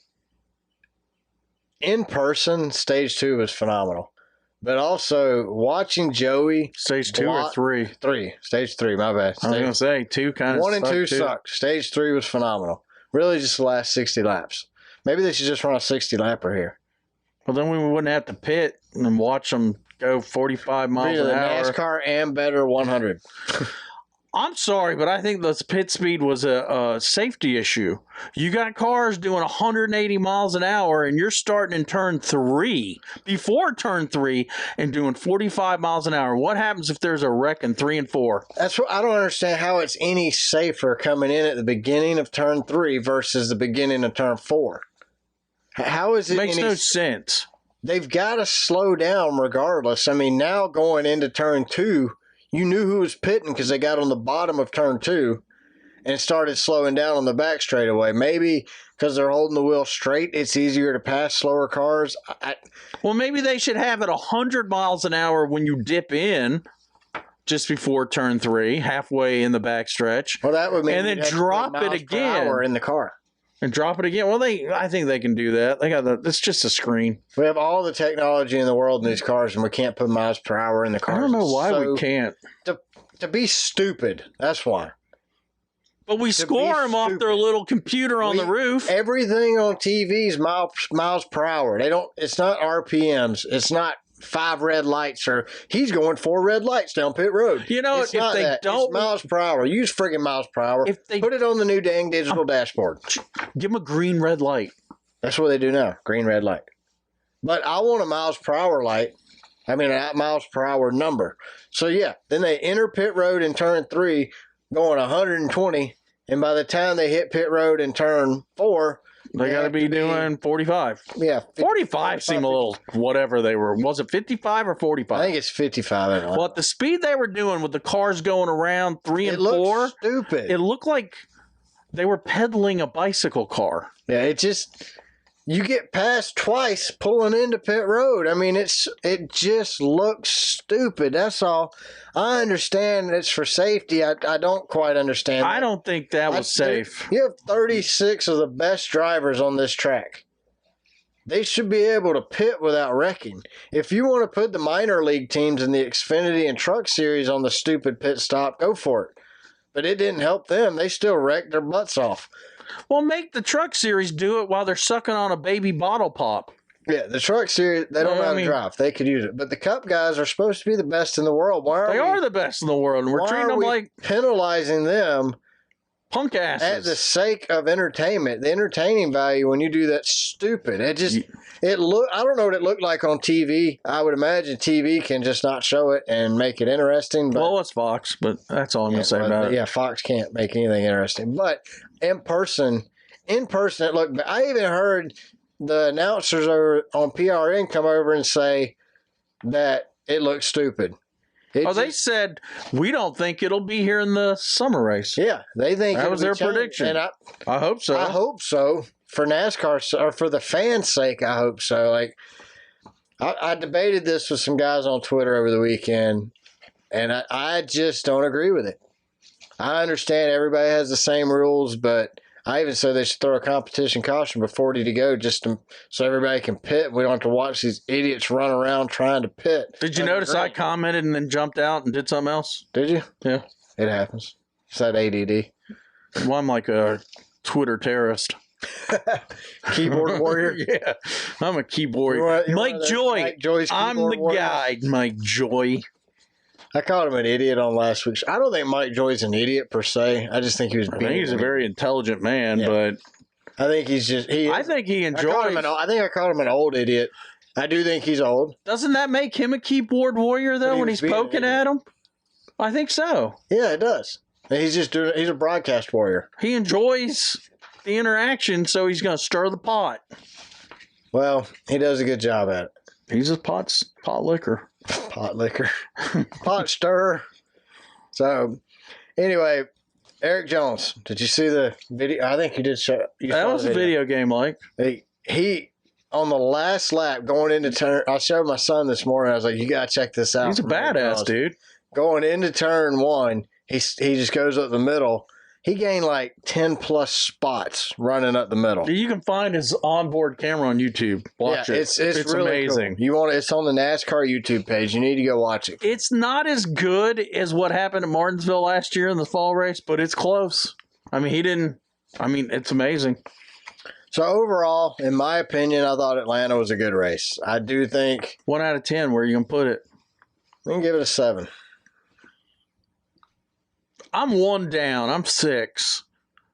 in person, stage 2 was phenomenal. But also, watching Joey... Stage 2 or 3? 3. Stage 3, my bad. I was going to say, 2 kind of 1 and 2 sucked. Stage 3 was phenomenal. Really just the last 60 laps. Maybe they should just run a 60-lapper here. Well, then we wouldn't have to pit and watch them go 45 miles an hour. NASCAR and better 100. I'm sorry, but I think the pit speed was a safety issue. You got cars doing 180 miles an hour, and you're starting in turn 3, before turn 3, and doing 45 miles an hour. What happens if there's a wreck in 3 and 4? That's what I don't understand how it's any safer coming in at the beginning of turn 3 versus the beginning of turn 4. How is it? Makes no sense. They've got to slow down regardless. I mean, now going into turn 2, you knew who was pitting because they got on the bottom of turn 2 and started slowing down on the back straightaway. Maybe because they're holding the wheel straight, it's easier to pass slower cars. Well, maybe they should have it 100 miles an hour when you dip in just before turn 3, halfway in the backstretch. Well, that would mean and then drop it again in the car. And drop it again. Well, I think they can do that. It's just a screen. We have all the technology in the world in these cars, and we can't put miles per hour in the cars. I don't know why we can't. To be stupid. That's why. But we score them off their little computer on the roof. Everything on TV is miles per hour. It's not RPMs. It's not 5 red lights, or he's going 4 red lights down pit road. You know, if they don't, it's miles per hour. Use friggin' miles per hour. If they put it on the new dang digital dashboard, give them a green red light. That's what they do now. Green red light. But I want a miles per hour light. I mean, a miles per hour number. So yeah, then they enter pit road in turn 3, going 120, and by the time they hit pit road in turn 4. They got to be doing 45. Yeah. 45 seemed a little whatever they were. Was it 55 or 45? I think it's 55. Well, at the speed they were doing with the cars going around 3 and 4. It looked stupid. It looked like they were pedaling a bicycle car. Yeah, you get past twice pulling into pit road. I mean, it just looks stupid. That's all. I understand it's for safety. I don't quite understand. I don't think that was safe. You have 36 of the best drivers on this track. They should be able to pit without wrecking. If you want to put the minor league teams in the Xfinity and Truck Series on the stupid pit stop, go for it. But it didn't help them. They still wrecked their butts off. Well, make the Truck Series do it while they're sucking on a baby bottle pop. Yeah, the Truck Series, they don't know how to drive. They could use it. But the Cup guys are supposed to be the best in the world. They are the best in the world, and we're treating them like... penalizing them Punk asses. At the sake of entertainment, the entertaining value when you do that stupid. I don't know what it looked like on TV. I would imagine TV can just not show it and make it interesting. But, well, it's Fox, but that's all I'm going to say about it. Yeah, Fox can't make anything interesting. But in person, it looked. I even heard the announcers over on PRN come over and say that it looked stupid. They said, we don't think it'll be here in the summer race. Yeah, they think that was their prediction. And I hope so. I hope so. For NASCAR, or for the fans' sake, I hope so. Like, I debated this with some guys on Twitter over the weekend, and I just don't agree with it. I understand everybody has the same rules, but I even said they should throw a competition caution with 40 to go so everybody can pit. We don't have to watch these idiots run around trying to pit. Did you notice I commented and then jumped out and did something else? Did you? Yeah. It happens. It's that ADD. Well, I'm like a Twitter terrorist. Keyboard warrior? Yeah. I'm a keyboard warrior. Mike Joy. I'm the guy, Mike Joy. I called him an idiot on last week's. I don't think Mike Joy's an idiot per se. I just think he was being. I think he's a very intelligent man, but I think he's just. I think he enjoys. I think I called him an old idiot. I do think he's old. Doesn't that make him a keyboard warrior though when he's poking at him? I think so. Yeah, it does. He's just doing. He's a broadcast warrior. He enjoys the interaction, so he's going to stir the pot. Well, he does a good job at it. He's a pot licker. Pot licker. Pot stirrer. So, anyway, Eric Jones, did you see the video? I think you did show. That was a video game, like. He on the last lap going into turn. I showed my son this morning. I was like, you got to check this out. He's a badass, dude. Going into turn one, he just goes up the middle. He gained like 10 plus spots running up the middle. You can find his onboard camera on YouTube. Watch it. It's really really amazing. Cool. It's on the NASCAR YouTube page. You need to go watch it. It's not as good as what happened at Martinsville last year in the fall race, but it's close. I mean, it's amazing. So overall, in my opinion, I thought Atlanta was a good race. I do think 1 out of 10. Where are you gonna put it? We can give it a 7. I'm 1 down. I'm 6.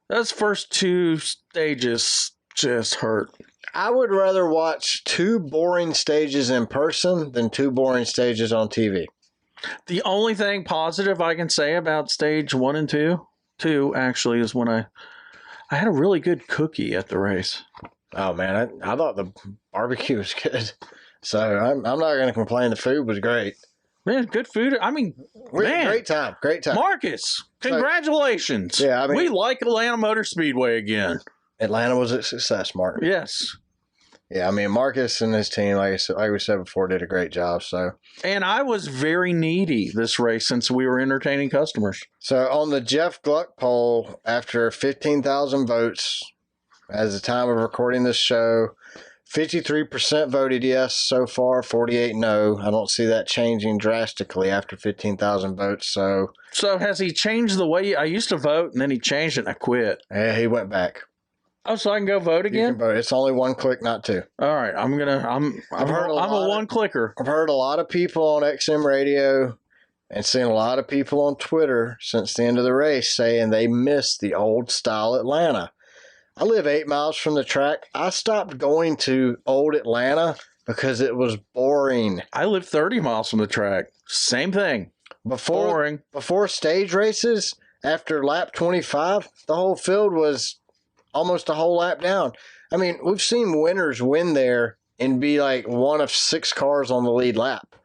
Those first 2 stages just hurt. I would rather watch 2 boring stages in person than 2 boring stages on TV. The only thing positive I can say about stage 1 and 2 actually, is when I had a really good cookie at the race. Oh, man. I thought the barbecue was good. So I'm not going to complain. The food was great. Man, good food. I mean, great time. Marcus, congratulations. Yeah, we like Atlanta Motor Speedway again. Atlanta was a success, Mark. Yes. Yeah, I mean, Marcus and his team, like we said before, did a great job. So, and I was very needy this race since we were entertaining customers. So on the Jeff Gluck poll, after 15,000 votes, as the time of recording this show, 53% voted yes so far, 48 no. I don't see that changing drastically after 15,000 votes. So has he changed the way I used to vote, and then he changed it and I quit? Yeah, he went back. Oh, so I can go vote again? You can vote. It's only 1 click, not 2. All right, I'm a one clicker. I've heard a lot of people on XM radio and seen a lot of people on Twitter since the end of the race saying they missed the old style Atlanta. I live 8 miles from the track. I stopped going to old Atlanta because it was boring. I live 30 miles from the track. Same thing. Boring. Before stage races, after lap 25, the whole field was almost a whole lap down. I mean, we've seen winners win there and be like one of 6 cars on the lead lap.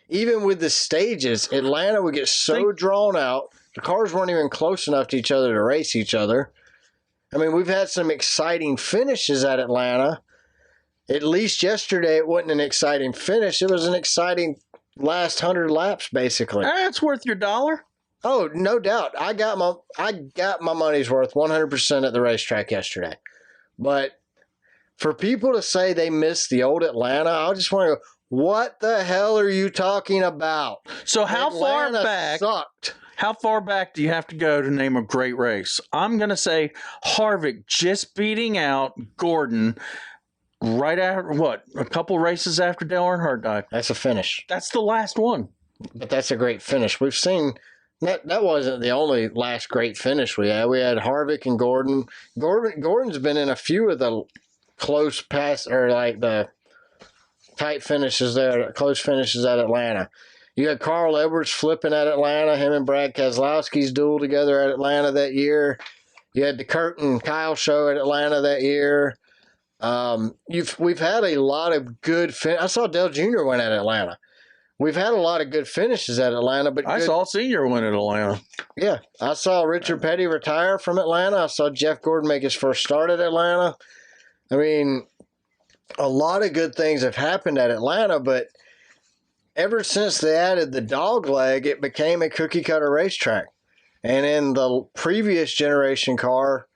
Even with the stages, Atlanta would get so drawn out. The cars weren't even close enough to each other to race each other. I mean, we've had some exciting finishes at Atlanta. At least yesterday, it wasn't an exciting finish. It was an exciting last 100 laps, basically. That's worth your $1. Oh, no doubt. I got my money's worth 100% at the racetrack yesterday. But for people to say they missed the old Atlanta, I just want to go, what the hell are you talking about? So how far back? Sucked. How far back do you have to go to name a great race? I'm going to say Harvick just beating out Gordon right after, a couple races after Dale Earnhardt died. That's a finish. That's the last one. But that's a great finish. We've seen That wasn't the only last great finish we had. We had Harvick and Gordon. Gordon's been in a few of the close pass or like the tight finishes there, close finishes at Atlanta. You had Carl Edwards flipping at Atlanta. Him and Brad Keselowski's duel together at Atlanta that year. You had the Kurt and Kyle show at Atlanta that year. We've had a lot of good I saw Dale Jr. win at Atlanta. We've had a lot of good finishes at Atlanta, but I saw Senior win at Atlanta. Yeah, I saw Richard Petty retire from Atlanta. I saw Jeff Gordon make his first start at Atlanta. I mean, a lot of good things have happened at Atlanta, but ever since they added the dog leg, it became a cookie-cutter racetrack. And in the previous generation car,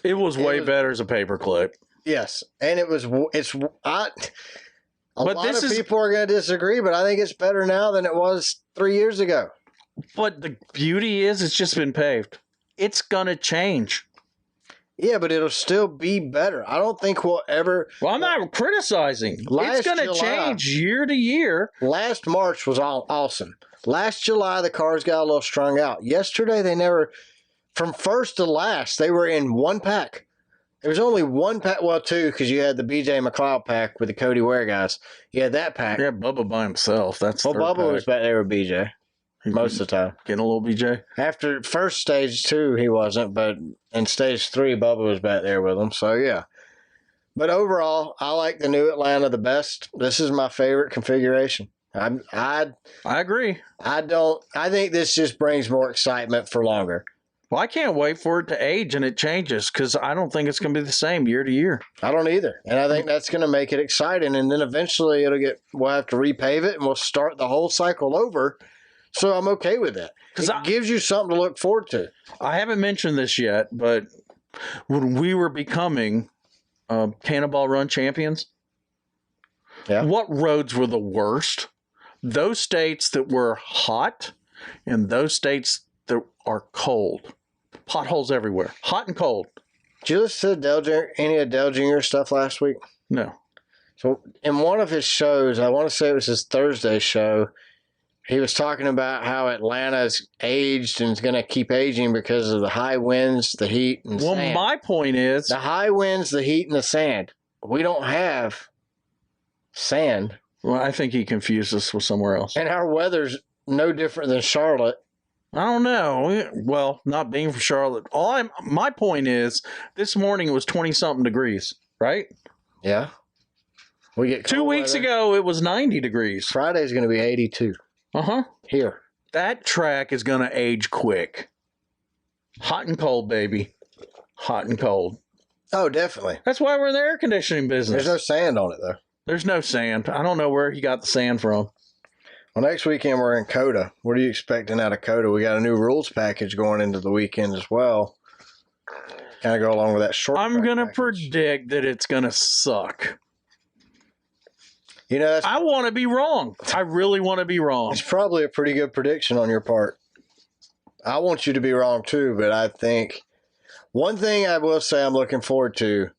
it was way better as a paperclip. Yes, and a But lot of people are going to disagree, but I think it's better now than it was 3 years ago. But the beauty is it's just been paved. It's going to change. Yeah, but it'll still be better. I don't think we'll ever... Well, I'm not criticizing. It's going to change year to year. Last March was awesome. Last July, the cars got a little strung out. Yesterday, they never... From first to last, they were in one pack. There was only one pack, well, two, because you had the BJ McLeod pack with the Cody Ware guys. You had that pack. Yeah, Bubba by himself. Bubba was back there with BJ most of the time. Getting a little BJ. After first stage 2, he wasn't, but in stage 3, Bubba was back there with him. So, yeah. But overall, I like the new Atlanta the best. This is my favorite configuration. I agree. I think this just brings more excitement for longer. Well, I can't wait for it to age and it changes because I don't think it's going to be the same year to year. I don't either. And I think that's going to make it exciting. And then eventually we'll have to repave it and we'll start the whole cycle over. So I'm okay with that. Because it gives you something to look forward to. I haven't mentioned this yet, but when we were becoming Cannonball Run champions, what roads were the worst? Those states that were hot and those states that are cold. Potholes everywhere. Hot and cold. Did you listen to any of Dale Jr. stuff last week? No. So in one of his shows, I want to say it was his Thursday show, he was talking about how Atlanta's aged and is going to keep aging because of the high winds, the heat, and sand. Well, my point is... The high winds, the heat, and the sand. We don't have sand. Well, I think he confused us with somewhere else. And our weather's no different than Charlotte. I don't know. Well, not being from Charlotte. My point is, this morning it was 20-something degrees, right? Yeah. We get 2 weeks ago, it was 90 degrees. Friday's going to be 82. Uh-huh. Here. That track is going to age quick. Hot and cold, baby. Hot and cold. Oh, definitely. That's why we're in the air conditioning business. There's no sand on it, though. There's no sand. I don't know where he got the sand from. Well, next weekend we're in COTA. What are you expecting out of COTA? We got a new rules package going into the weekend as well. Kind of go along with that short. I'm going to predict that it's going to suck. You know, I want to be wrong. I really want to be wrong. It's probably a pretty good prediction on your part. I want you to be wrong too, but I think one thing I will say I'm looking forward to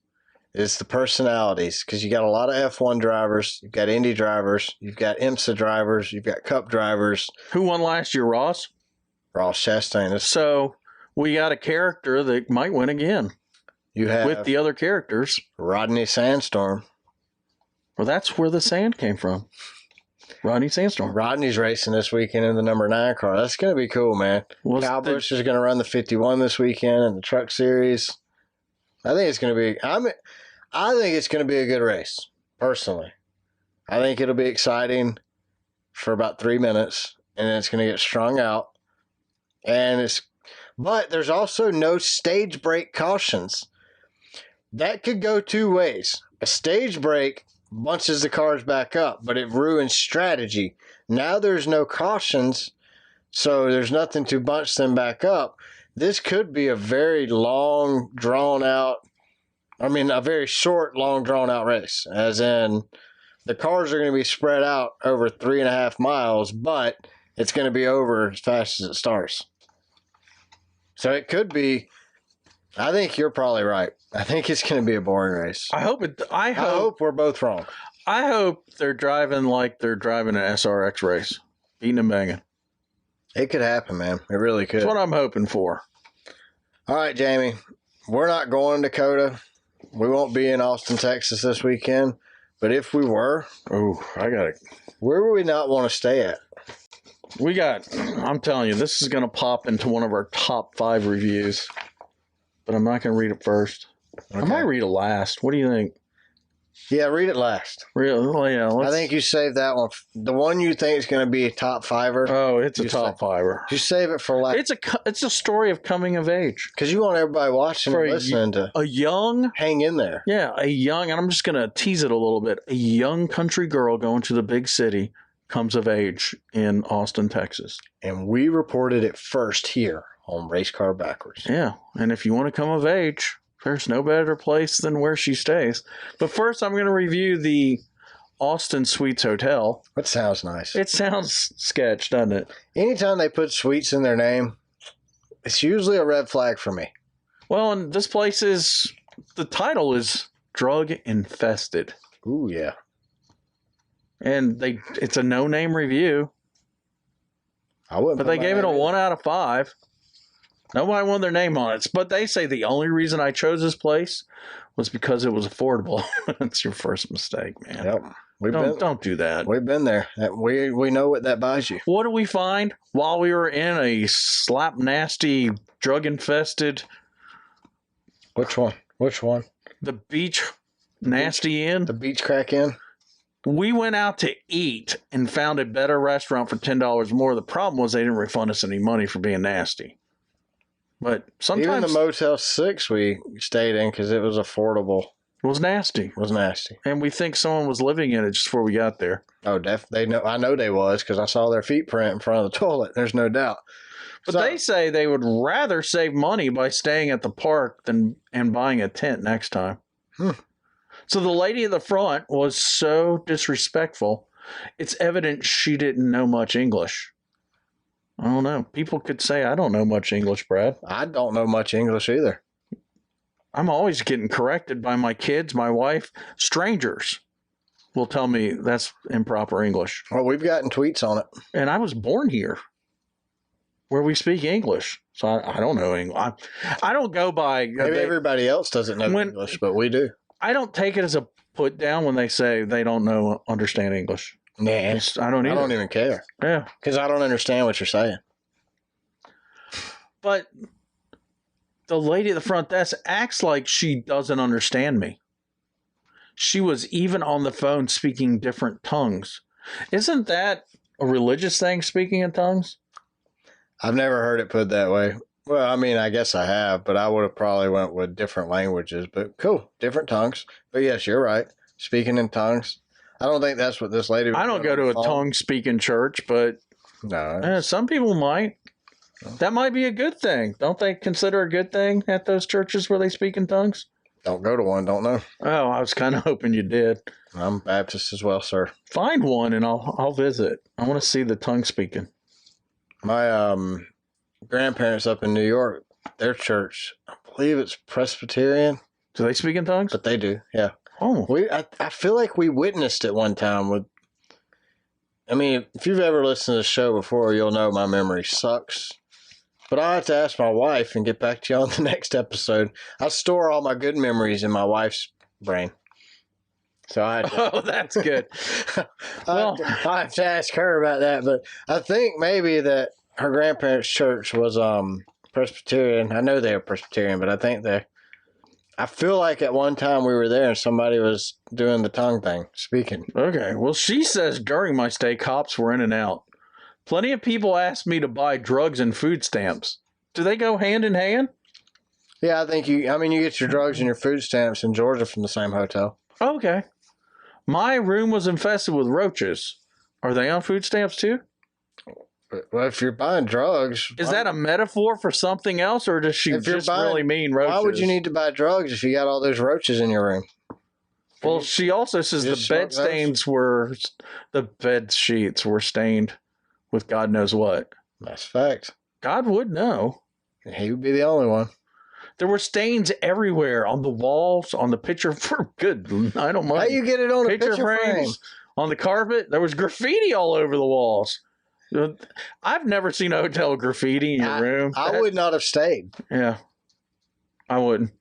is the personalities, because you got a lot of F1 drivers, you've got Indy drivers, you've got IMSA drivers, you've got Cup drivers. Who won last year, Ross? Ross Chastain. So we got a character that might win again. You have with the other characters. Rodney Sandstorm. Well, that's where the sand came from. Rodney Sandstorm. Rodney's racing this weekend in the number 9 car. That's going to be cool, man. Kyle Busch is going to run the 51 this weekend in the Truck Series. I think it's going to be. I think it's going to be a good race. Personally, I think it'll be exciting for about 3 minutes, and then it's going to get strung out. But there's also no stage break cautions. That could go 2 ways. A stage break bunches the cars back up, but it ruins strategy. Now there's no cautions, so there's nothing to bunch them back up. This could be a very long, drawn-out, a very short, long, drawn-out race, as in the cars are going to be spread out over 3.5 miles, but it's going to be over as fast as it starts. So it could be, I think you're probably right. I think it's going to be a boring race. I hope we're both wrong. I hope they're driving like they're driving an SRX race, beating and banging. It could happen, man. It really could. That's what I'm hoping for. All right, Jamie. We're not going to COTA. We won't be in Austin, Texas this weekend. But if we were, where would we not want to stay at? I'm telling you, this is going to pop into one of our top 5 reviews. But I'm not going to read it first. Okay. I might read it last. What do you think? Yeah, read it last. Really? Yeah. I think you save that one. The one you think is going to be a top 5er. Oh, it's a top 5er. You save it for last. It's a story of coming of age. Because you want everybody watching and listening to a young hang in there. Yeah, and I'm just going to tease it a little bit. A young country girl going to the big city comes of age in Austin, Texas. And we reported it first here on Race Car Backwards. Yeah, and if you want to come of age, there's no better place than where she stays. But first, I'm going to review the Austin Suites Hotel. That sounds nice. It sounds sketch, doesn't it? Anytime they put Suites in their name, it's usually a red flag for me. Well, and this place the title is Drug Infested. Ooh, yeah. And it's a no-name review. But they gave it a 1 out of 5. Nobody wanted their name on it. But they say the only reason I chose this place was because it was affordable. That's your first mistake, man. Yep. Don't do that. We've been there. We know what that buys you. What did we find while we were in a slap nasty, drug-infested... Which one? The Beach Nasty Inn. The Beach Crack Inn. We went out to eat and found a better restaurant for $10 more. The problem was they didn't refund us any money for being nasty. But sometimes... Even the Motel 6 we stayed in because it was affordable. It was nasty. And we think someone was living in it just before we got there. Oh, definitely. I know they was because I saw their feet print in front of the toilet. There's no doubt. But they say they would rather save money by staying at the park and buying a tent next time. So the lady at the front was so disrespectful. It's evident she didn't know much English. I don't know. People could say, I don't know much English, Brad. I don't know much English either. I'm always getting corrected by my kids, my wife. Strangers will tell me that's improper English. Well, we've gotten tweets on it. And I was born here where we speak English. So I don't know English. I don't go by... Maybe everybody else doesn't know English, but we do. I don't take it as a put down when they say they don't understand English. Nah, I don't either. I don't even care. Yeah. Because I don't understand what you're saying. But the lady at the front desk acts like she doesn't understand me. She was even on the phone speaking different tongues. Isn't that a religious thing, speaking in tongues? I've never heard it put that way. Well, I mean, I guess I have, but I would have probably went with different languages. But cool, different tongues. But yes, you're right. Speaking in tongues. I don't think that's what this lady was. I don't go to a tongue-speaking church, but no, some people might. That might be a good thing. Don't they consider a good thing at those churches where they speak in tongues? Don't go to one, don't know. Oh, I was kind of hoping you did. I'm Baptist as well, sir. Find one and I'll visit. I want to see the tongue speaking. My grandparents up in New York, their church, I believe it's Presbyterian. Do they speak in tongues? But they do, yeah. Oh. I feel like we witnessed it one time with... I mean, if you've ever listened to the show before, you'll know my memory sucks. But I'll have to ask my wife and get back to you on the next episode. I store all my good memories in my wife's brain. So oh, that's good. Well, I have to ask her about that. But I think maybe that her grandparents' church was Presbyterian. I know they were Presbyterian, but I feel like at one time we were there and somebody was doing the tongue thing, speaking. Okay. Well, she says during my stay, cops were in and out. Plenty of people asked me to buy drugs and food stamps. Do they go hand in hand? Yeah, I think you get your drugs and your food stamps in Georgia from the same hotel. Okay. My room was infested with roaches. Are they on food stamps too? Well, if you're buying drugs... Is that a metaphor for something else, or does she really mean roaches? Why would you need to buy drugs if you got all those roaches in your room? Well, she also says the bed sheets were stained with God knows what. That's a fact. God would know. He would be the only one. There were stains everywhere on the walls, on the picture frame. Good, I don't mind. How you get it on a picture frame? On the carpet, there was graffiti all over the walls. I've never seen a hotel graffiti in your room. I would not have stayed. Yeah, I wouldn't.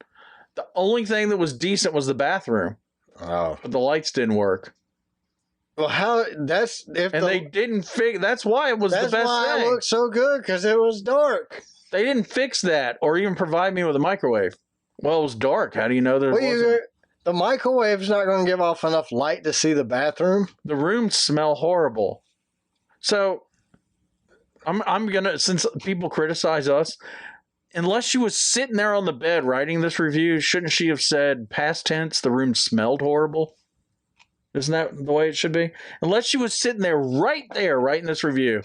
The only thing that was decent was the bathroom. Oh, but the lights didn't work. Well, how that's if and they didn't fix. That's why it was the best That's why thing. it looked so good because it was dark. They didn't fix that or even provide me with a microwave. Well, it was dark. How do you know there wasn't? The microwave's not going to give off enough light to see the bathroom. The rooms smell horrible. So I'm gonna, since people criticize us, unless she was sitting there on the bed writing this review, shouldn't she have said past tense? The room smelled horrible. Isn't that the way it should be? Unless she was sitting there writing this review,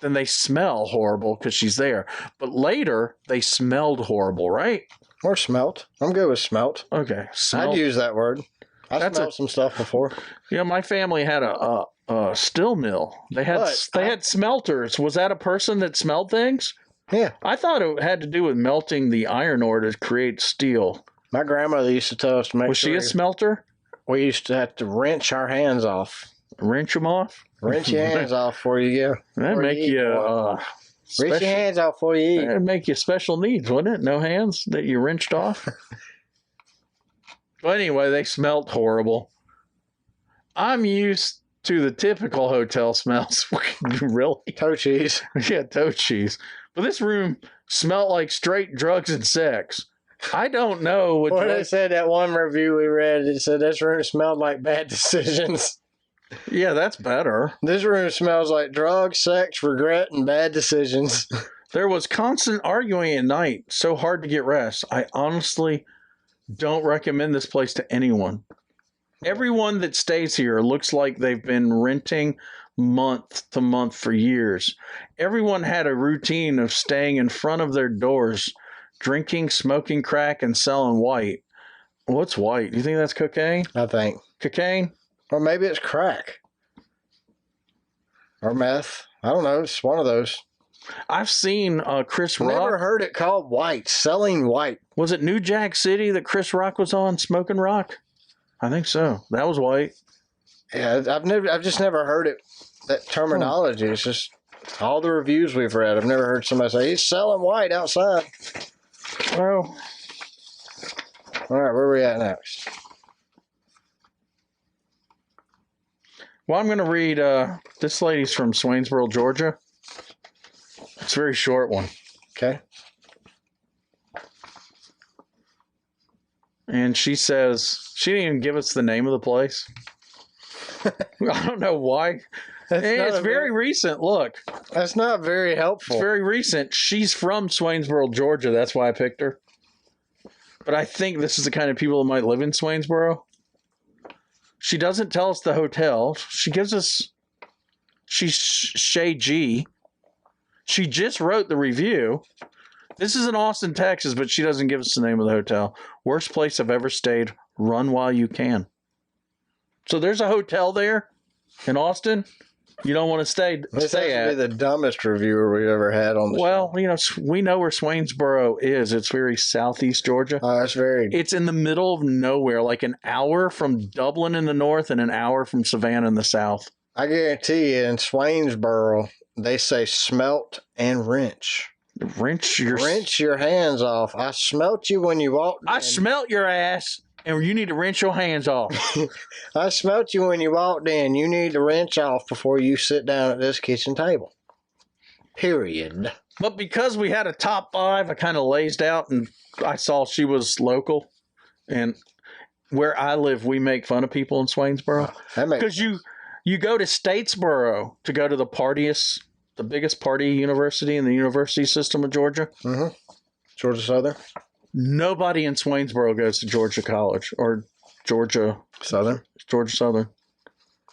then they smell horrible because she's there. But later, they smelled horrible, right? Or smelt. I'm good with smelt. Okay. I'd use that word. I smelled some stuff before. Yeah, my family had a still mill. They had smelters. Was that a person that smelled things? Yeah. I thought it had to do with melting the iron ore to create steel. My grandmother used to tell us to make Was she a smelter? We used to have to wrench our hands off. Wrench them off? Wrench your hands off before you go. That'd make you... wrench your hands off before you eat. That'd make you special needs, wouldn't it? No hands that you wrenched off? But anyway, they smelt horrible. I'm used to the typical hotel smells. Really? Toe cheese. Yeah, toe cheese. But this room smelled like straight drugs and sex. I don't know what. Well, they said that one review we read, it said this room smelled like bad decisions. Yeah, that's better. This room smells like drugs, sex, regret, and bad decisions. There was constant arguing at night. So hard to get rest. I honestly don't recommend this place to anyone. Everyone that stays here looks like they've been renting month to month for years. Everyone had a routine of staying in front of their doors, drinking, smoking crack, and selling white. What's white? Do you think that's cocaine? I think. Cocaine? Or maybe it's crack. Or meth. I don't know. It's one of those. I've seen Chris Rock. Never heard it called white. Selling white. Was it New Jack City that Chris Rock was on, Smoking Rock? I think so. That was white. Yeah, I've just never heard it. That terminology. It's just all the reviews we've read. I've never heard somebody say he's selling white outside. Well, all right, where are we at next? Well, I'm going to read, this lady's from Swainsboro, Georgia. It's a very short one. Okay. And she says, she didn't even give us the name of the place. I don't know why. It's very recent. Look. That's not very helpful. It's very recent. She's from Swainsboro, Georgia. That's why I picked her. But I think this is the kind of people that might live in Swainsboro. She doesn't tell us the hotel. She gives us... She's Shay G. She just wrote the review. This is in Austin, Texas, but she doesn't give us the name of the hotel. Worst place I've ever stayed. Run while you can. So there's a hotel there in Austin. You don't want to stay at. This has to be the dumbest reviewer we've ever had on the show. Well, you know, we know where Swainsboro is. It's very southeast Georgia. Oh, that's very... It's in the middle of nowhere, like an hour from Dublin in the north and an hour from Savannah in the south. I guarantee you, in Swainsboro, they say smelt and wrench. Wrench your hands off. I smelt you when you walked in. I smelt your ass, and you need to wrench your hands off. I smelt you when you walked in. You need to wrench off before you sit down at this kitchen table. Period. But because we had a top 5, I kind of lazed out, and I saw she was local. And where I live, we make fun of people in Swainsboro. Because you go to Statesboro to go to the biggest party university in the university system of Georgia. Mm-hmm. Georgia Southern. Nobody in Swainsboro goes to Georgia College or Georgia Southern. Georgia Southern.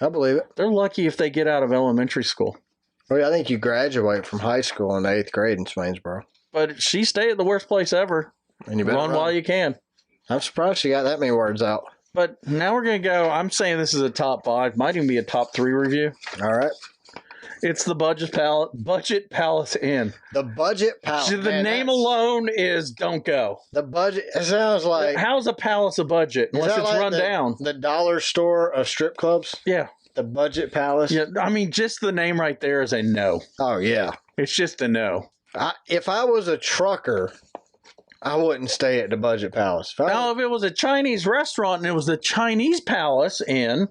I believe it. They're lucky if they get out of elementary school. Well, I think you graduate from high school in the 8th grade in Swainsboro. But she stayed at the worst place ever. And you better run while you can. I'm surprised she got that many words out. But now we're going to go. I'm saying this is a top 5. Might even be a top 3 review. All right. It's the Budget Palace Inn. The Budget Palace. The name alone is don't go. The budget. It sounds like. How's a palace a budget unless it's run down? The dollar store of strip clubs. Yeah, The Budget Palace. Yeah, I mean, just the name right there is a no. Oh yeah. It's just a no. If I was a trucker, I wouldn't stay at the Budget Palace. Now, if it was a Chinese restaurant and it was the Chinese Palace Inn,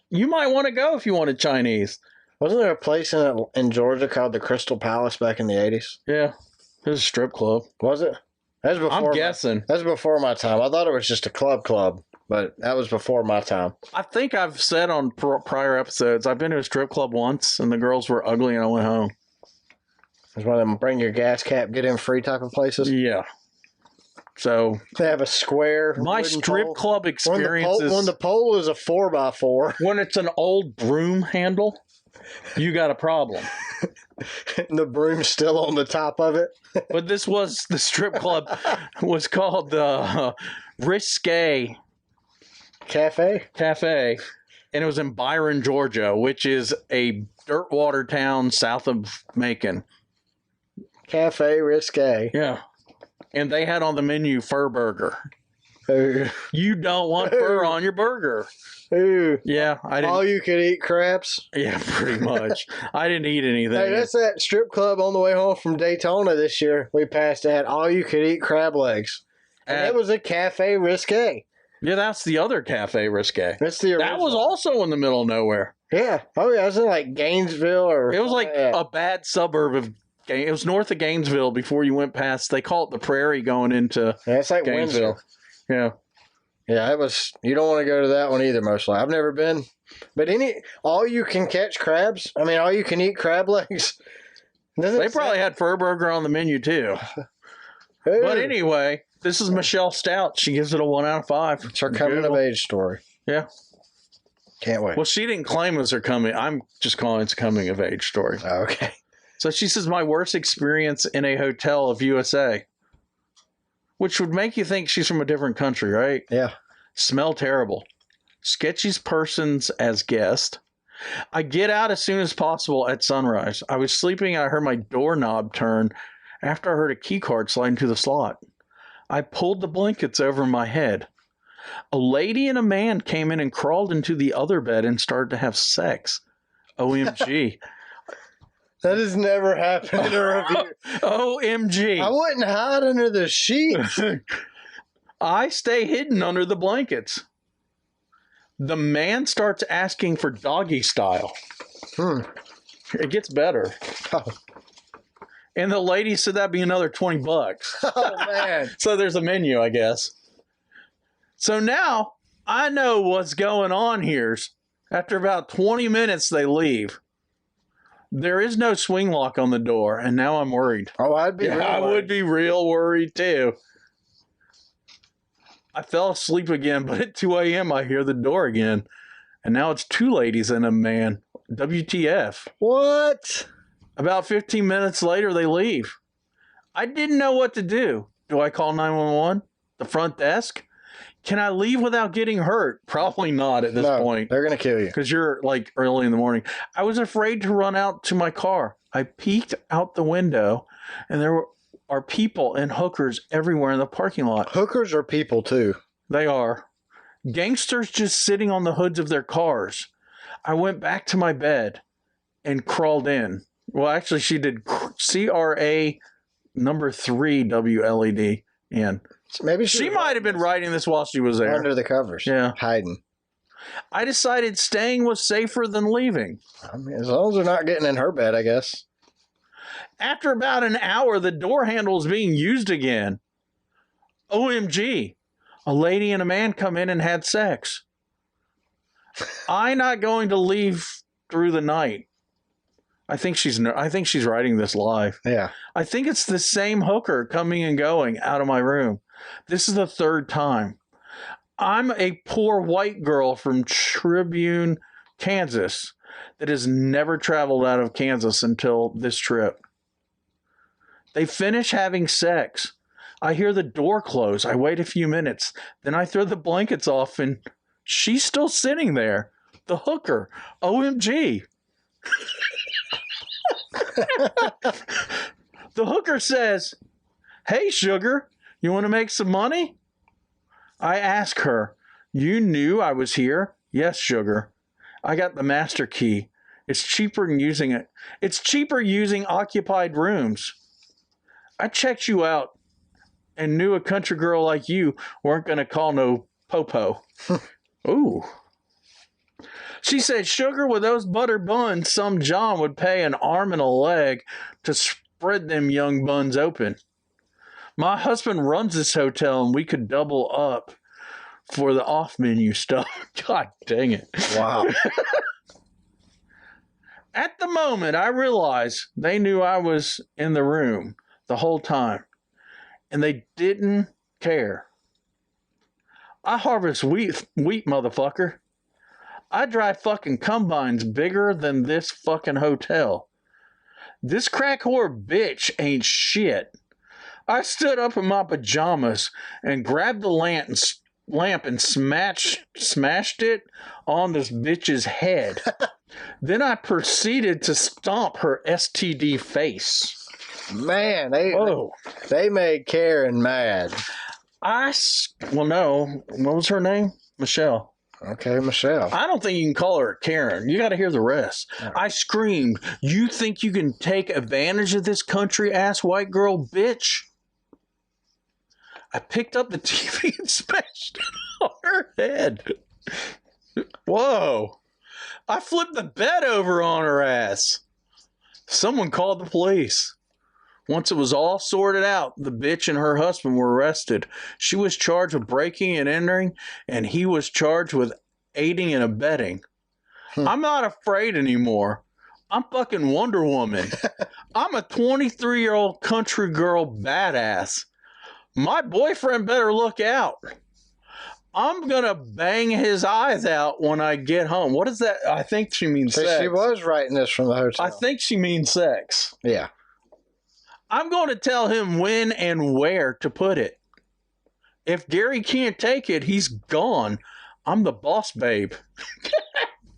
you might want to go if you wanted Chinese. Wasn't there a place in Georgia called the Crystal Palace back in the 80s? Yeah, it was a strip club. Was it? That's before. I'm guessing. That's before my time. I thought it was just a club, but that was before my time. I think I've said on prior episodes, I've been to a strip club once, and the girls were ugly, and I went home. It's one of them bring your gas cap, get in free type of places. Yeah. So they have a square. My strip pole. Club experience when the pole is a 4x4. When it's an old broom handle, you got a problem. The broom's still on the top of it. But this was the strip club was called the Risque Cafe, and it was in Byron, Georgia, which is a dirt water town south of Macon. Cafe Risque. Yeah. And they had on the menu fur burger. Ooh. You don't want fur on your burger. Ooh. Yeah, I didn't. All you could eat crabs. Yeah, pretty much. I didn't eat anything. Hey, that's that strip club on the way home from Daytona this year. We passed that all you could eat crab legs. And it was a Cafe Risque. Yeah, that's the other Cafe Risque. That's the original. That was also in the middle of nowhere. Yeah. Oh yeah, it was in like Gainesville or. It was like a bad suburb of. It was north of Gainesville before you went past. They call it the Prairie going into. Yeah, it's like Gainesville. Windsor. Yeah. Yeah, it was. You don't want to go to that one either. Mostly, I've never been. But all you can catch crabs. I mean, all you can eat crab legs. They probably had fur burger on the menu too. Ooh. But anyway, this is Michelle Stout. She gives it a 1 out of 5. It's her coming of age story. Yeah. Can't wait. Well, she didn't claim it was her coming. I'm just calling it a coming of age story. Oh, okay. So she says, my worst experience in a hotel of USA. Which would make you think she's from a different country, right? Yeah. Smell terrible. Sketchiest persons as guest. I get out as soon as possible at sunrise. I was sleeping. I heard my doorknob turn after I heard a key card slide into the slot. I pulled the blankets over my head. A lady and a man came in and crawled into the other bed and started to have sex. OMG. That has never happened in a review. OMG. I wouldn't hide under the sheets. I stay hidden under the blankets. The man starts asking for doggy style. It gets better. Oh. And the lady said that'd be another $20. Oh, man. So there's a menu, I guess. So now I know what's going on here. After about 20 minutes, they leave. There is no swing lock on the door, and now I'm worried. Oh, I'd be. I would be real worried too. I fell asleep again, but at 2 a.m. I hear the door again, and now it's 2 ladies and a man. WTF? What? About 15 minutes later, they leave. I didn't know what to do. Do I call 911? The front desk? Can I leave without getting hurt? Probably not at this point. They're going to kill you. Because you're like early in the morning. I was afraid to run out to my car. I peeked out the window, and there are people and hookers everywhere in the parking lot. Hookers are people, too. They are. Gangsters just sitting on the hoods of their cars. I went back to my bed and crawled in. Well, actually, she did CRA number 3 WLED in. Maybe she might have been writing this while she was there. Under the covers. Yeah. Hiding. I decided staying was safer than leaving. I mean, as long as they're not getting in her bed, I guess. After about an hour, the door handle is being used again. OMG. A lady and a man come in and had sex. I'm not going to leave through the night. I think she's writing this live. Yeah. I think it's the same hooker coming and going out of my room. This is the 3rd time. I'm a poor white girl from Tribune, Kansas, that has never traveled out of Kansas until this trip. They finish having sex. I hear the door close. I wait a few minutes. Then I throw the blankets off and she's still sitting there. The hooker. OMG. The hooker says, "Hey, sugar, you want to make some money?" I ask her, "You knew I was here?" "Yes, sugar." I got the master key. It's cheaper than using it. It's cheaper using occupied rooms. I checked you out and knew a country girl like you weren't going to call no popo. Ooh. She said, sugar, with those butter buns, some John would pay an arm and a leg to spread them young buns open. My husband runs this hotel and we could double up for the off-menu stuff. God dang it. Wow. At the moment, I realized they knew I was in the room the whole time, and they didn't care. I harvest wheat, motherfucker. I drive fucking combines bigger than this fucking hotel. This crack whore bitch ain't shit. I stood up in my pajamas and grabbed the lamp and smashed it on this bitch's head. Then I proceeded to stomp her STD face. Man, they made Karen mad. Well, no. What was her name? Michelle. Okay, Michelle. I don't think you can call her a Karen. You got to hear the rest. Right. I screamed, you think you can take advantage of this country-ass white girl, bitch? I picked up the TV and smashed it on her head. Whoa. I flipped the bed over on her ass. Someone called the police. Once it was all sorted out, the bitch and her husband were arrested. She was charged with breaking and entering, and he was charged with aiding and abetting. I'm not afraid anymore. I'm fucking Wonder Woman. I'm a 23-year-old country girl badass. My boyfriend better look out. I'm going to bang his eyes out when I get home. What is that? I think she means sex. She was writing this from the hotel. I think she means sex. Yeah. I'm going to tell him when and where to put it. If Gary can't take it, he's gone. I'm the boss, babe.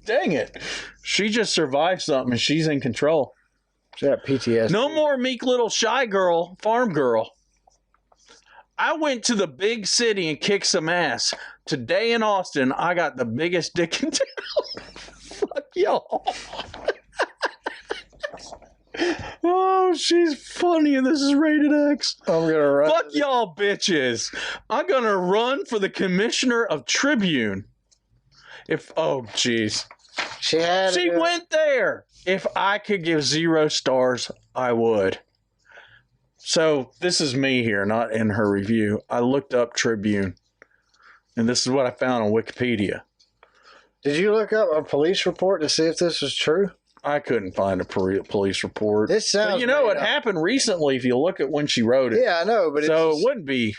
Dang it. She just survived something and she's in control. She got PTSD. No more meek little shy girl, farm girl. I went to the big city and kicked some ass. Today in Austin, I got the biggest dick in town. Fuck y'all. Oh, she's funny and this is rated X. I'm gonna run. Fuck y'all bitches. I'm gonna run for the commissioner of Tribune. Oh jeez. She went there. If I could give 0 stars, I would. So this is me here, not in her review. I looked up Tribune, and this is what I found on Wikipedia. Did you look up a police report to see if this was true? I couldn't find a police report. This sounds. But you know, it happened recently. If you look at when she wrote it. Yeah, I know, but so it wouldn't be.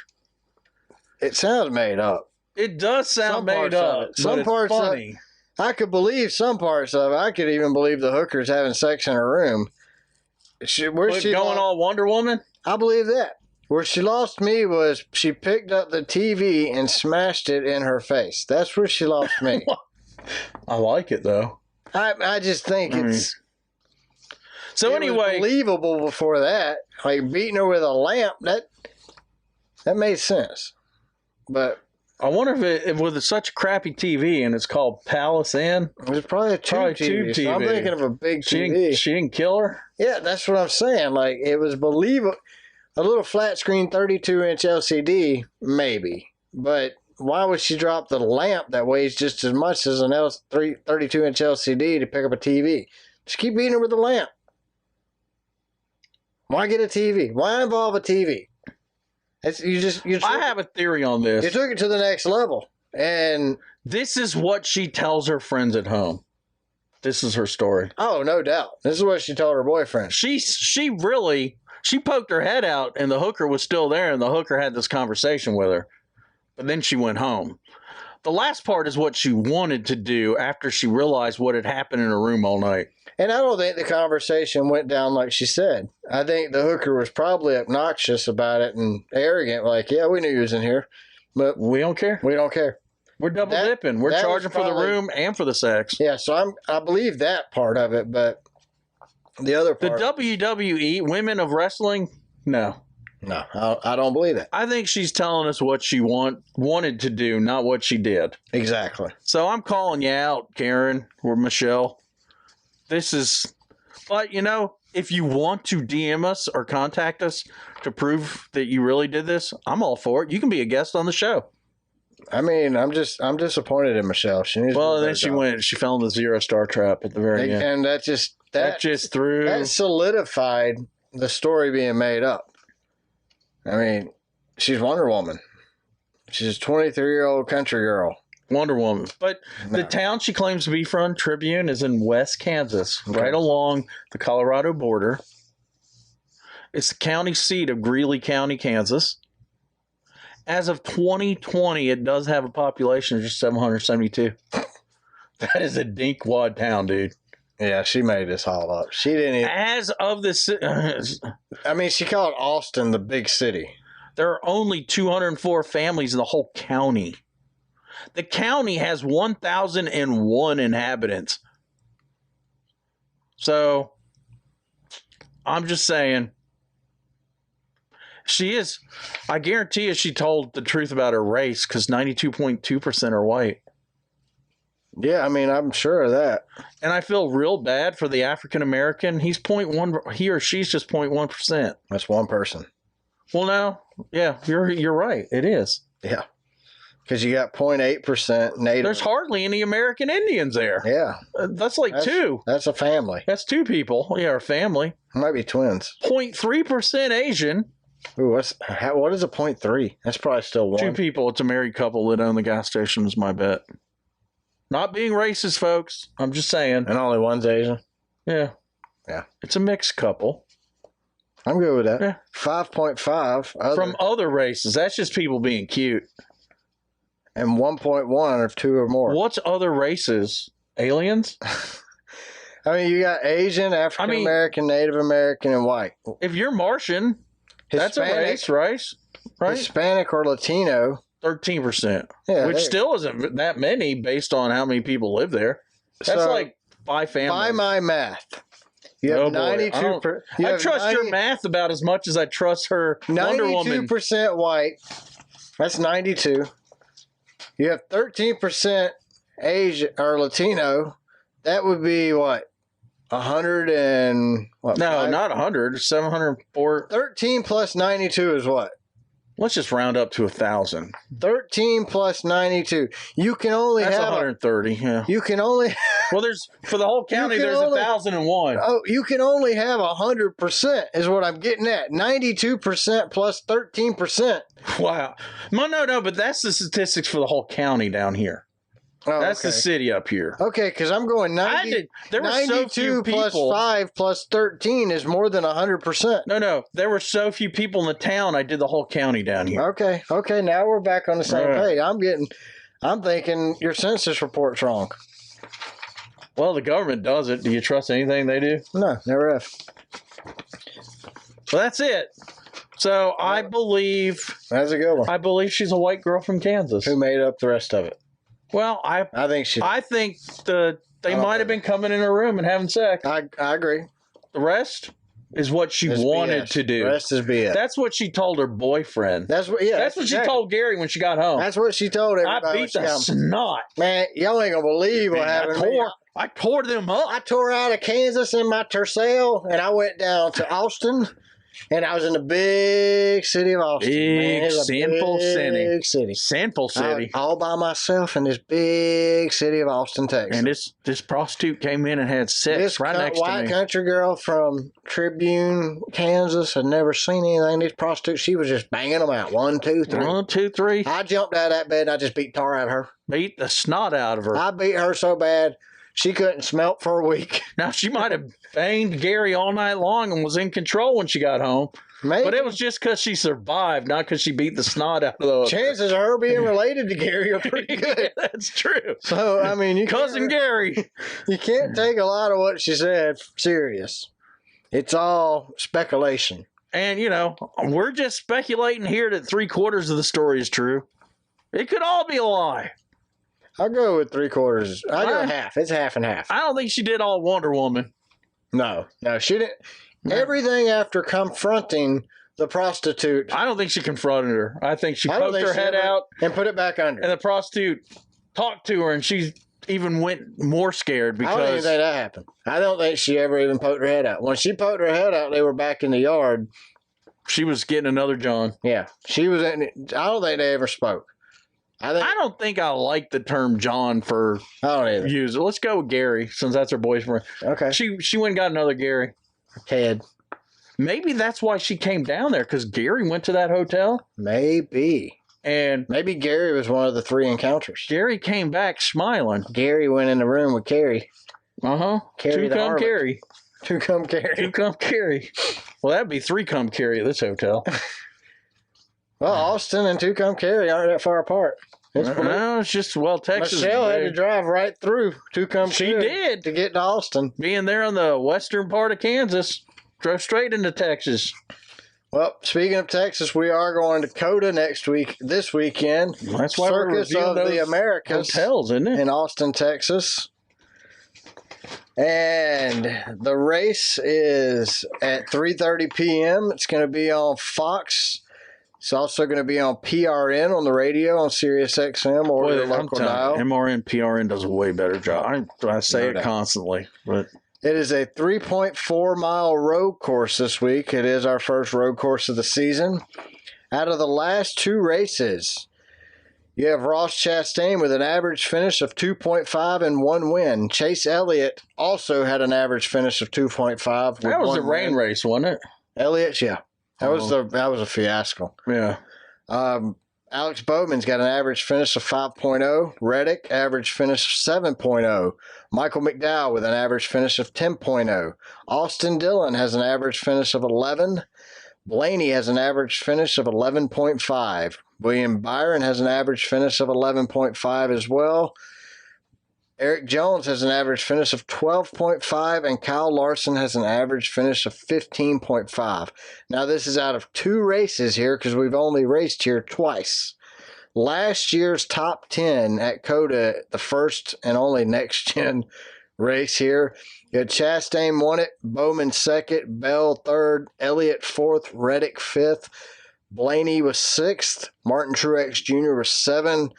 It sounds made up. It does sound made up. Some parts funny. I could believe some parts of it. I could even believe the hookers having sex in her room. Where's she going all Wonder Woman? I believe that. Where she lost me was she picked up the TV and smashed it in her face. That's where she lost me. I like it though. I just think it's. So anyway, believable before that, like beating her with a lamp. That made sense, but I wonder if it with such a crappy TV and it's called Palace Inn. It was probably a tube TV. So I'm thinking of a big TV. She didn't kill her. Yeah, that's what I'm saying. Like it was believable. A little flat screen 32-inch LCD, maybe, but. Why would she drop the lamp that weighs just as much as an 32-inch LCD to pick up a TV? Just keep beating her with the lamp. Why get a TV? Why involve a TV? I have a theory on this. You took it to the next level. And this is what she tells her friends at home. This is her story. Oh, no doubt. This is what she told her boyfriend. She poked her head out and the hooker was still there and the hooker had this conversation with her. But then she went home. The last part is what she wanted to do after she realized what had happened in her room all night. And I don't think the conversation went down like she said. I think the hooker was probably obnoxious about it and arrogant, like, yeah, we knew you was in here. But we don't care. We don't care. We're double dipping. We're charging for the room and for the sex. Yeah, so I believe that part of it, but the other part. The WWE, women of wrestling, no. No, I don't believe it. I think she's telling us what she wanted to do, not what she did. Exactly. So I'm calling you out, Karen or Michelle. But if you want to DM us or contact us to prove that you really did this, I'm all for it. You can be a guest on the show. I mean, I'm disappointed in Michelle. She needs she fell in the 0-star trap at the very end. And that solidified the story being made up. I mean, she's Wonder Woman. She's a 23-year-old country girl. Wonder Woman. But the town she claims to be from, Tribune, is in West Kansas, right along the Colorado border. It's the county seat of Greeley County, Kansas. As of 2020, it does have a population of just 772. That is a dinkwad town, dude. Yeah, she made this all up. She didn't even... As of this... I mean, she called Austin the big city. There are only 204 families in the whole county. The county has 1,001 inhabitants. So, I'm just saying... I guarantee you she told the truth about her race because 92.2% are white. Yeah, I mean, I'm sure of that. And I feel real bad for the African American. He or she's just 0.1%. That's one person. Well, no. Yeah, you're right. It is. Yeah. Because you got 0.8% Native. There's hardly any American Indians there. Yeah. That's two. That's a family. That's two people. Yeah, a family. Might be twins. 0.3% Asian. Ooh, what is a 0.3? That's probably still one. Two people. It's a married couple that own the gas station is my bet. Not being racist, folks. I'm just saying. And only one's Asian? Yeah. Yeah. It's a mixed couple. I'm good with that. Yeah. 5.5. From other races. That's just people being cute. And 1.1 if two or more. What's other races? Aliens? I mean, you got Asian, African American, Native American, and white. If you're Martian, that's a race, right? Hispanic or Latino. 13%. Yeah, which still isn't that many based on how many people live there. That's like 5 families. By my math, you have 92%. I trust your math about as much as I trust her Wonder Woman. 92% white. That's 92. You have 13% Asian or Latino. That would be what? 100 and what? No, 5? Not 100. 704. 13 plus 92 is what? Let's just round up to 1,000. 13 plus 92. You can only That's have 130. Yeah. You can only. Well, there's for the whole county. There's 1,001. Oh, you can only have 100%. Is what I'm getting at. 92% plus 13%. Wow. No. But that's the statistics for the whole county down here. Oh, that's the city up here. Okay, because I'm going 90. There were 92 so few plus people. 5 plus 13 is more than 100%. No. There were so few people in the town. I did the whole county down here. Okay. Now we're back on the same page. I'm thinking your census report's wrong. Well, the government does it. Do you trust anything they do? No, never have. So that's it. So I believe. That's a good one. I believe she's a white girl from Kansas. Who made up the rest of it? Well, I think they might have been coming in her room and having sex. I agree. The rest is what she wanted to do. The rest is BS. That's what she told her boyfriend. That's what she told Gary when she got home. That's what she told everybody. I beat the snot. Man, y'all ain't gonna believe what happened. I tore them up. I tore out of Kansas in my Tercel, and I went down to Austin. And I was in the big city of Austin. Big, sinful city. Sinful city. All by myself in this big city of Austin, Texas. And this prostitute came in and had sex right next to me. This white country girl from Tribune, Kansas, had never seen anything. This prostitute, she was just banging them out. 1, 2, 3. 1, 2, 3. I jumped out of that bed and I just beat tar out of her. Beat the snot out of her. I beat her so bad. She couldn't smelt for a week. Now, she might have banged Gary all night long and was in control when she got home. Maybe. But it was just because she survived, not because she beat the snot out of the... Chances of her being related to Gary are pretty good. Yeah, that's true. So, I mean... Cousin Gary. You can't take a lot of what she said serious. It's all speculation. And, we're just speculating here that 3/4 of the story is true. It could all be a lie. I'll go with 3/4. I'll go half. It's half and half. I don't think she did all Wonder Woman. No, she didn't. No. Everything after confronting the prostitute. I don't think she confronted her. I think she poked her head out and put it back under. And the prostitute talked to her, and she even went more scared because... I don't even think that happened. I don't think she ever even poked her head out. When she poked her head out, they were back in the yard. She was getting another John. Yeah. She was in... I don't think they ever spoke. I don't think I like the term John for... I don't either. Use it. Let's go with Gary, since that's her boyfriend. Okay. She went and got another Gary. Ted. Maybe that's why she came down there, because Gary went to that hotel. Maybe. And maybe Gary was one of the 3 encounters. Gary came back smiling. Gary went in the room with Carrie. Uh-huh. Carrie 2 come Carrie. 2 come Carrie. 2 come Carrie. Well, that'd be 3 come Carrie at this hotel. Well, Austin and 2 come Carrie aren't that far apart. No, it's just, Texas. Michelle had to drive right through 2 come She Carrie did. to get to Austin. Being there in the western part of Kansas, drove straight into Texas. Well, speaking of Texas, we are going to COTA this weekend. That's why Circus we're of the Americas hotels, isn't it? in Austin, Texas. And the race is at 3:30 p.m. It's going to be on Fox. It's also going to be on PRN on the radio on Sirius XM or your local dial. MRN, PRN does a way better job. I say it constantly, but it is a 3.4-mile road course this week. It is our first road course of the season. Out of the last 2 races, you have Ross Chastain with an average finish of 2.5 and 1 win. Chase Elliott also had an average finish of 2.5. That was a rain race, wasn't it? Elliott, yeah. That was a fiasco. Yeah. Alex Bowman's got an average finish of 5.0. Reddick, average finish of 7.0. Michael McDowell with an average finish of 10.0. Austin Dillon has an average finish of 11. Blaney has an average finish of 11.5. William Byron has an average finish of 11.5 as well. Eric Jones has an average finish of 12.5, and Kyle Larson has an average finish of 15.5. Now, this is out of 2 races here because we've only raced here twice. Last year's top 10 at COTA, the first and only next-gen race here, you had Chastain won it, Bowman second, Bell third, Elliott fourth, Reddick fifth, Blaney was 6th, Martin Truex Jr. was 7th,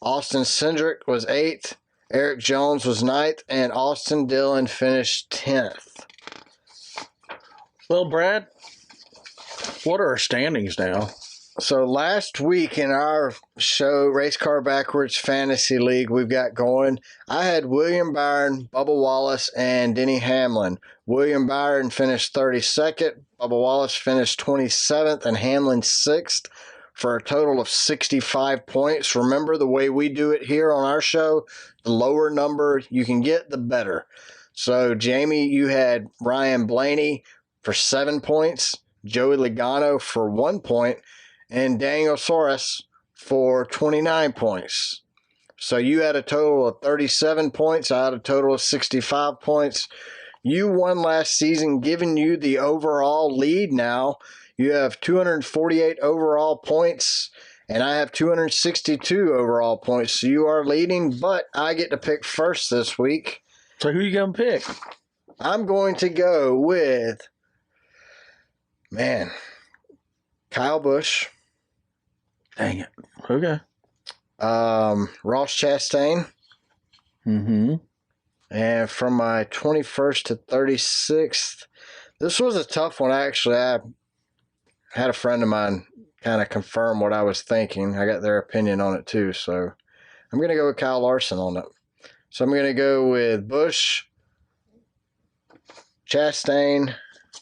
Austin Cindric was 8th, Eric Jones was 9th, and Austin Dillon finished 10th. Well, Brad, what are our standings now? So last week in our show, Race Car Backwards Fantasy League we've got going, I had William Byron, Bubba Wallace, and Denny Hamlin. William Byron finished 32nd, Bubba Wallace finished 27th, and Hamlin 6th. For a total of 65 points. Remember, the way we do it here on our show, the lower number you can get, the better. So, Jamie, you had Ryan Blaney for 7 points, Joey Logano for 1 point, and Daniel Soros for 29 points. So, you had a total of 37 points. I had a total of 65 points. You won last season, giving you the overall lead now. You have 248 overall points, and I have 262 overall points. So you are leading, but I get to pick first this week. So who you going to pick? I'm going to go with, Kyle Busch. Dang it. Okay. Ross Chastain. Mm-hmm. And from my 21st to 36th, this was a tough one, actually. I had a friend of mine kind of confirm what I was thinking. I got their opinion on it too. So I'm going to go with Kyle Larson on it. So I'm going to go with Busch, Chastain,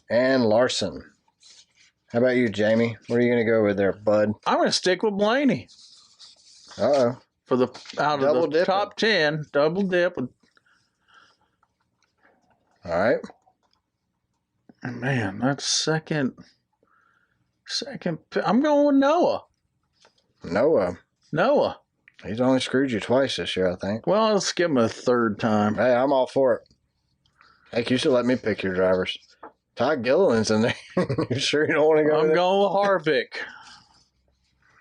and Larson. How about you, Jamie? What are you going to go with there, bud? I'm going to stick with Blaney. Uh-oh. For the out Double of the dipping. top 10, double dip. All right. Man, that's second. I'm going with Noah. Noah. He's only screwed you twice this year, I think. Well, let's give him a third time. Hey, I'm all for it. Heck, you should let me pick your drivers. Todd Gilliland's in there. You sure you don't want to go I'm going with Harvick.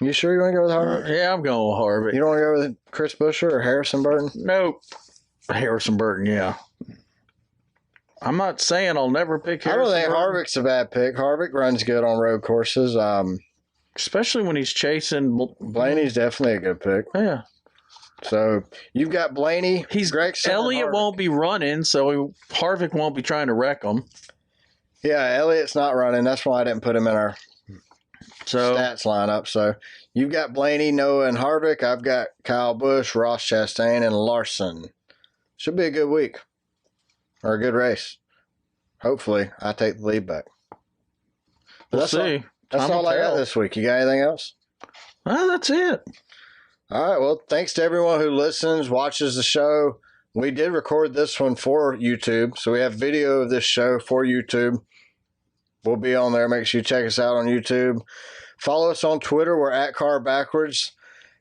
You sure you want to go with Harvick? Yeah, I'm going with Harvick. You don't want to go with Chris Buescher or Harrison Burton? Nope. Harrison Burton, yeah. I'm not saying I'll never pick I don't think Harrisonburg, Harvick's a bad pick. Harvick runs good on road courses. especially when he's chasing. Blaney's definitely a good pick. Yeah, So you've got Blaney. Gregson, Elliott won't be running, so Harvick won't be trying to wreck him. Yeah, Elliott's not running. That's why I didn't put him in our stats lineup. So you've got Blaney, Noah, and Harvick. I've got Kyle Busch, Ross Chastain, and Larson. Should be a good week or a good race. Hopefully, I take the lead back. We'll see. That's all I got this week. You got anything else? Well, that's it. All right. Well, thanks to everyone who listens, watches the show. We did record this one for YouTube, so we have video of this show for YouTube. We'll be on there. Make sure you check us out on YouTube. Follow us on Twitter. We're at Car Backwards.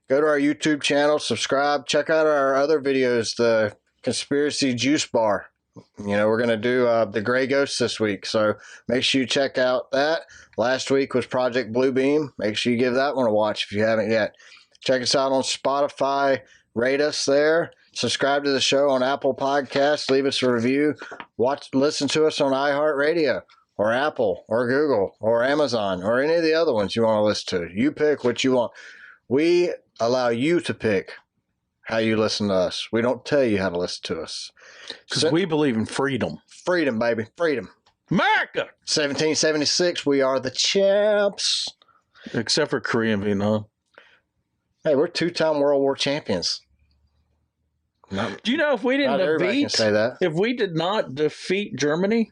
Go to our YouTube channel, subscribe. Check out our other videos, the Conspiracy Juice Bar. We're going to do the Gray Ghost this week, so make sure you check out that. Last week was Project Bluebeam. Make sure you give that one a watch if you haven't yet. Check us out on Spotify. Rate us there. Subscribe to the show on Apple Podcasts. Leave us a review. Listen to us on iHeartRadio or Apple or Google or Amazon or any of the other ones you want to listen to. You pick what you want. We allow you to pick how you listen to us. We don't tell you how to listen to us. Because we believe in freedom. Freedom, baby. Freedom. America! 1776, we are the champs. Except for Korea and Vietnam. Hey, we're two-time World War champions. Do you know if we didn't if we did not defeat Germany,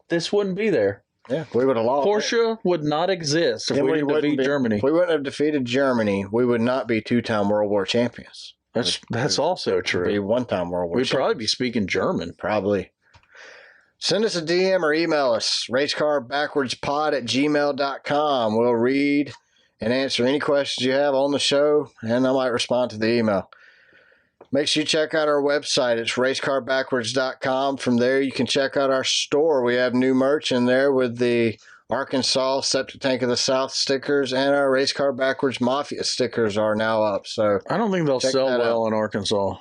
this wouldn't be there. Yeah, we would have lost. Porsche would not exist if we didn't defeat Germany. If we wouldn't have defeated Germany, we would not be two-time World War champions. That's also true. We'd be one-time World War We'd champions. probably be speaking German. Probably. Send us a DM or email us, racecarbackwardspod@gmail.com. We'll read and answer any questions you have on the show, and I might respond to the email. Make sure you check out our website. It's racecarbackwards.com. From there, you can check out our store. We have new merch in there with the Arkansas Septic Tank of the South stickers, and our Race Car Backwards Mafia stickers are now up. So I don't think they'll sell well in Arkansas.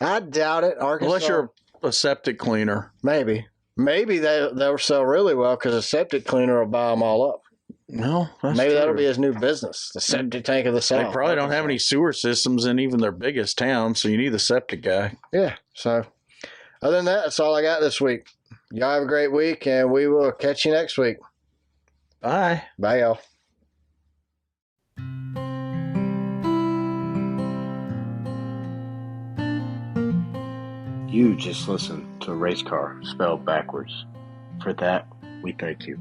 I doubt it. Arkansas, unless you're a septic cleaner. Maybe they'll sell really well because a septic cleaner will buy them all up. No, maybe that'll be his new business, the Septic Tank of the South. They probably don't have any sewer systems in even their biggest town, so you need the septic guy. Yeah, so other than that, that's all I got this week. Y'all have a great week, and we will catch you next week. Bye. Bye, y'all. You just listened to Race Car spelled backwards. For that, we thank you.